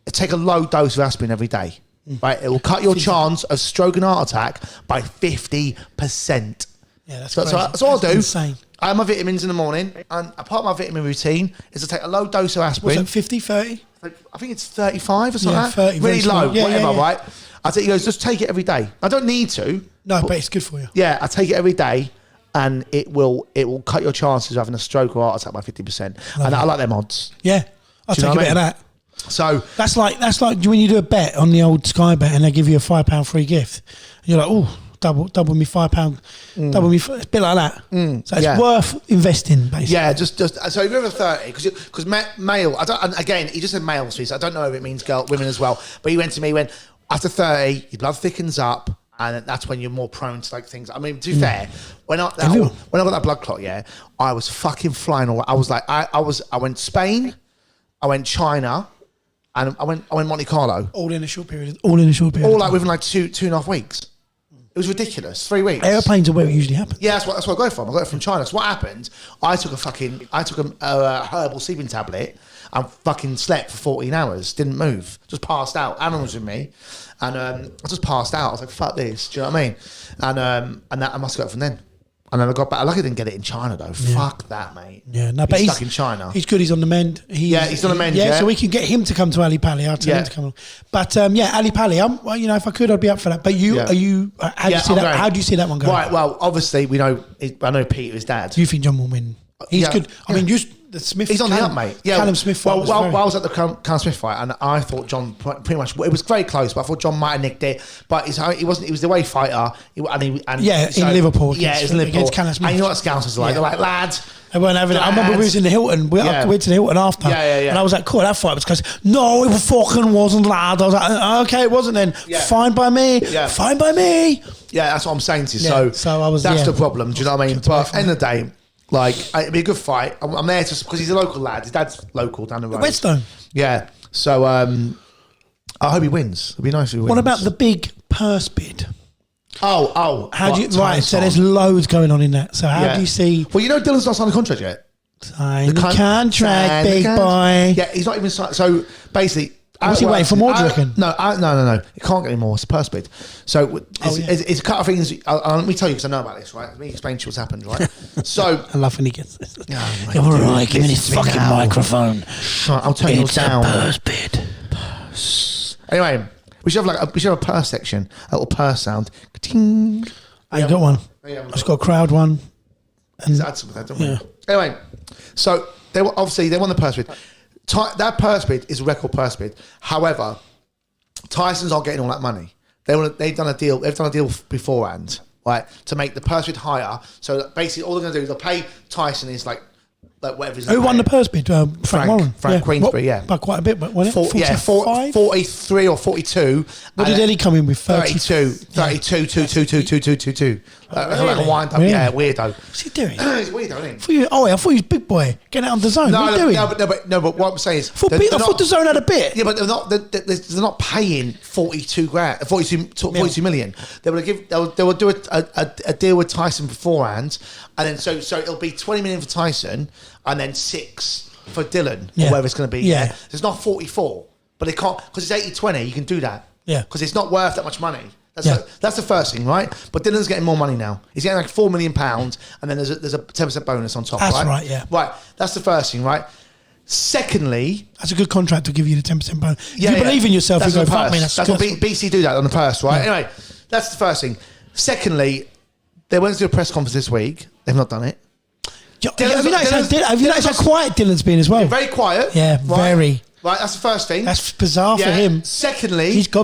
take a low dose of aspirin every day. Right, it will cut your chance of stroke and heart attack by 50%. Yeah, that's so all I'll do. Insane. I have my vitamins in the morning, and a part of my vitamin routine is to take a low dose of aspirin. What's it, 50, 30? I think it's 35 or something. Yeah, 30. Really low, whatever, yeah. right? I think he goes, just take it every day. I don't need to. No, but it's good for you. Yeah, I take it every day, and it will cut your chances of having a stroke or heart attack by 50%. I like them odds. Yeah, I'll take a bit of that. So that's like when you do a bet on the old Sky Bet and they give you a £5 free gift. And you're like, oh, double me £5, double me. It's a bit like that. So it's worth investing, basically. Yeah, just so if you're over 30, because male. Again, he just said male, so I don't know if it means women as well. But he went to me when after 30, your blood thickens up. And that's when you're more prone to like things. I mean, to be fair, when I got that blood clot, I was fucking flying all. I was like, I went Spain, I went China. And I went Monte Carlo. All in a short period. All like within like 2.5 weeks. It was ridiculous. 3 weeks. Airplanes are where it usually happens. Yeah, that's where I go from. I got it from China. So what happened? I took a herbal sleeping tablet and fucking slept for 14 hours. Didn't move. Just passed out. Alan was with me, and I just passed out. I was like, fuck this. Do you know what I mean? And that I must have got it from then. And then I got back. Luckily, I didn't get it in China though. Yeah. Fuck that, mate. Yeah, no, but he's stuck in China. He's good. He's on the mend. He's on the mend. Yeah, so we can get him to come to Ali Pali. I'll tell him to come on. But Ali Pali. Well, you know, if I could, I'd be up for that. But you, are you? How do you see that? How do you see that one going? Right. Well, obviously, I know Peter, his dad. Do you think John will win? He's good. I mean, the Smith. He's on the up, mate. Yeah. Callum Smith fight. Well, I was at the Callum Smith fight, and I thought John pretty much. It was very close, but I thought John might have nicked it. But he wasn't. He was the away fighter. In Liverpool. Yeah, it's in Liverpool. Against Callum Smith. And you know what Scousers are like? They're like, lads. They weren't having it. I remember we was in the Hilton. We went to the Hilton after. Yeah. And I was like, cool, that fight was close. No, it fucking wasn't, lad. I was like, okay, it wasn't then. Yeah. Fine by me. Yeah. Fine by me. Yeah, that's what I'm saying to you. Yeah. So that's the problem. Do you know what I mean? But at the end of the day, like, it'd be a good fight. I'm there just because he's a local lad. His dad's local down the road. Whetstone. Yeah. So I hope he wins. It'd be nice if he wins. What about the big purse bid? Oh. How do you so there's loads going on in that. So how do you see? Well, you know, Dylan's not signed a contract yet. Sign the contract, big boy. Yeah, he's not even signed. So basically, what's he waiting for more? Do you reckon? No. It can't get any more. It's a purse bid. So it's a couple of things. Let me tell you because I know about this, right? Let me explain to you what's happened, right? So I love when he gets this. You're all right. Give me this fucking microphone. I'll turn you down. It's a purse bid. Anyway. We should have a purse section, a little purse sound. Ka-ting. I got one. I've just got a crowd one. And add some of that, don't we? Anyway, so they won the purse bid. That purse bid is a record purse bid. However, Tyson's not getting all that money. They've done a deal beforehand, right, to make the purse bid higher. So basically, all they're going to do is they'll pay Tyson is like whatever. Who won the purse bid? Frank Warren. Frank Queensbury, By quite a bit, wasn't it? 43 or 42. What did Eddie come in with? 32. 2. Like a wind up, weirdo. What's he doing? He's weirdo, isn't he? I thought he was big boy. Getting out of the zone. What are you doing? No, but what I'm saying is... I thought the zone had a bit. Yeah, but they're not paying 42 million. They will do a deal with Tyson beforehand, and then so it'll be 20 million for Tyson, and then 6 for Dylan, or whatever it's going to be. Yeah. It's not 44, but they can't, because it's 80-20, you can do that. Yeah. Because it's not worth that much money. That's the first thing, right? But Dylan's getting more money now. He's getting like £4 million, and then there's a 10% bonus on top, that's right? That's right, yeah. Right, that's the first thing, right? Secondly... That's a good contract to give you the 10% bonus. If you believe in yourself, you go, fuck me, that's what BC do that on the purse, right? Yeah. Anyway, that's the first thing. Secondly, they went to do a press conference this week. They've not done it. Have you noticed how quiet Dylan's been as well? Yeah, very quiet. Yeah, very. Right, that's the first thing. That's bizarre for him. Secondly, he's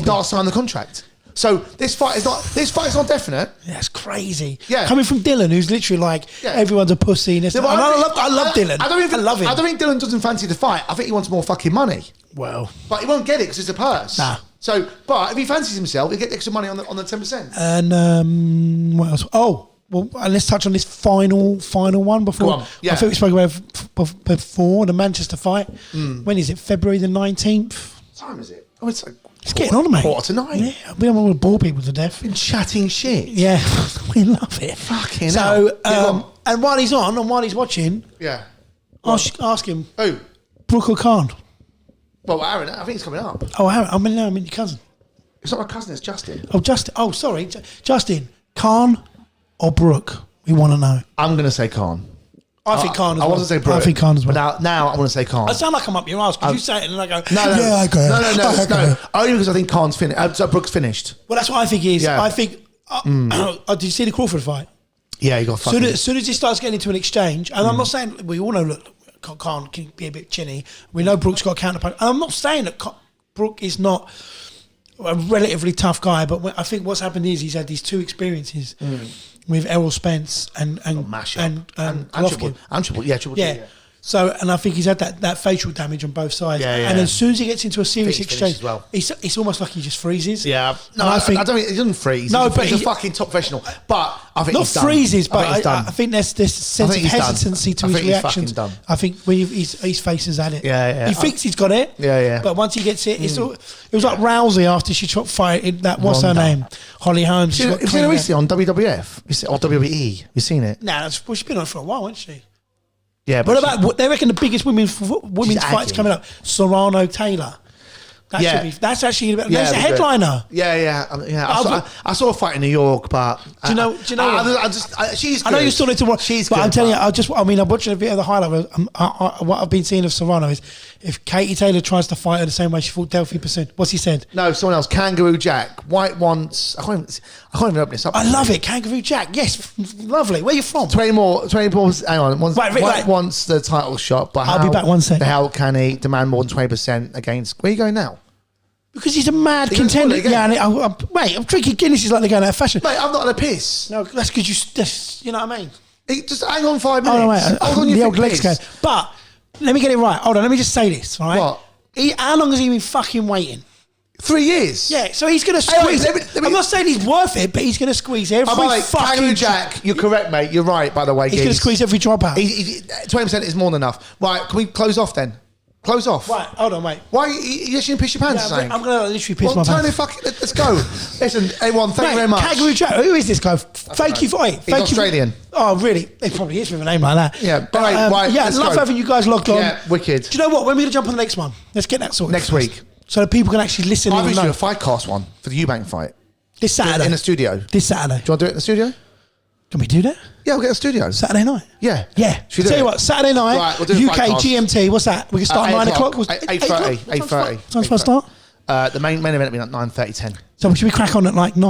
not signed the contract. So this fight is not definite. That's crazy. Yeah. Coming from Dylan, who's literally like everyone's a pussy. And I love Dylan. I love him. I don't think Dylan doesn't fancy the fight. I think he wants more fucking money. Well, but he won't get it because it's a purse. Nah. So, but if he fancies himself, he'll get extra money on the 10%. And what else? Oh. Well, let's touch on this final one before. Go on. Yeah. I think we spoke about it before the Manchester fight. When is it? February the 19th. What time is it? Oh, it's like getting on, mate. 8:45. Yeah, we don't want to bore people to death. Been chatting shit. Yeah, we love it. Fucking hell. So, and while he's on and while he's watching, ask him. Who? Brooke or Khan? Well, Aaron, I think it's coming up. Oh, Aaron, I mean your cousin. It's not my cousin, it's Justin. Oh, Justin. Oh, sorry, Justin. Khan or Brooke? We want to know. I'm going to say Khan. I think Khan as well. I want to say Brooke. I think Khan as well. But now I want to say Khan. I sound like I'm up your ass because you say it and then I go, No. Only because I think Khan's finished. So Brooke's finished. Well, that's what I think is. I think. Did you see the Crawford fight? Yeah, he got fucking... As soon as he starts getting into an exchange, and I'm not saying... We all know that Khan can be a bit chinny. We know Brooke's got a counterpunch. And I'm not saying that Brooke is not a relatively tough guy, but I think what's happened is he's had these two experiences with Errol Spence and Golovkin. Triple G. So, and I think he's had that facial damage on both sides. And as soon as he gets into a serious exchange, it's almost like he just freezes. Yeah. No, I don't think he doesn't freeze. No, but he's a fucking top professional. But I think he's done. Not freezes, but I think there's this sense of hesitancy to his reactions. I think when his face has had it. Yeah. He thinks he's got it. Yeah. But once he gets it, it was like Rousey after she tried fighting that, what's her name? Holly Holmes. Have you seen her recently on WWF? Or WWE? You've seen it? Nah, she's been on for a while, hasn't she? Yeah, but what about they reckon the biggest women's fights coming up? Serrano Taylor. That's actually that's a it'd be good. headliner. I saw a fight in New York, but Do you know? she's good. I know you saw it tomorrow. She's but good, I'm telling you, I'm watching a bit of the highlight. What I've been seeing of Serrano is if Katie Taylor tries to fight her the same way she fought Delphi Pursuit, what's he said? No, someone else. Kangaroo Jack. White wants. I can't even open this up. I love it, Kangaroo Jack. Yes, lovely. Where you from? 20 more. Hang on. White right. wants the title shot, but I'll be back 1 second. How can he demand more than 20% against? Where are you going now? Because he's a mad contender. Yeah, I'm drinking Guinnesses like they're going out of fashion. Mate, I'm not on a piss. No, that's because you know what I mean. Just hang on 5 minutes. Oh, no, mate. Hold on, the old legs go. But let me get it right. Hold on, let me just say this. All right. What? How long has he been fucking waiting? 3 years. Yeah, so he's going to squeeze. I'm not saying he's worth it, but he's going to squeeze every fucking. Kangaroo Jack, you're correct, mate. You're right, by the way. He's going to squeeze every drop out. 20% is more than enough. Right, can we close off then? Close off. Right, hold on, mate. Why you just piss your pants? I'm going to literally piss my pants. Let's go. Listen, everyone, thank you very much. Kangaroo Jack, who is this guy? Thank you for it. He's Australian. Oh, really? It probably is with a name like that. Yeah, right. Yeah, love having you guys logged on. Yeah, wicked. Do you know what? When are we going to jump on the next one? Let's get that sorted. Next week. So that people can actually listen. I've issued a Fightcast one for the Eubank fight. This Saturday. In the studio. This Saturday. Do you want to do it in the studio? Can we do that? Yeah, we'll get a studio. Saturday night? Yeah. Yeah. Should we Tell do you it? what, Saturday night, Right, we'll do the UK Fightcast. GMT, what's that? We can start at 9 o'clock? 8:30. 8:30. What's time to start? The main event will be like 9:30, 10. So should we crack on at like 9?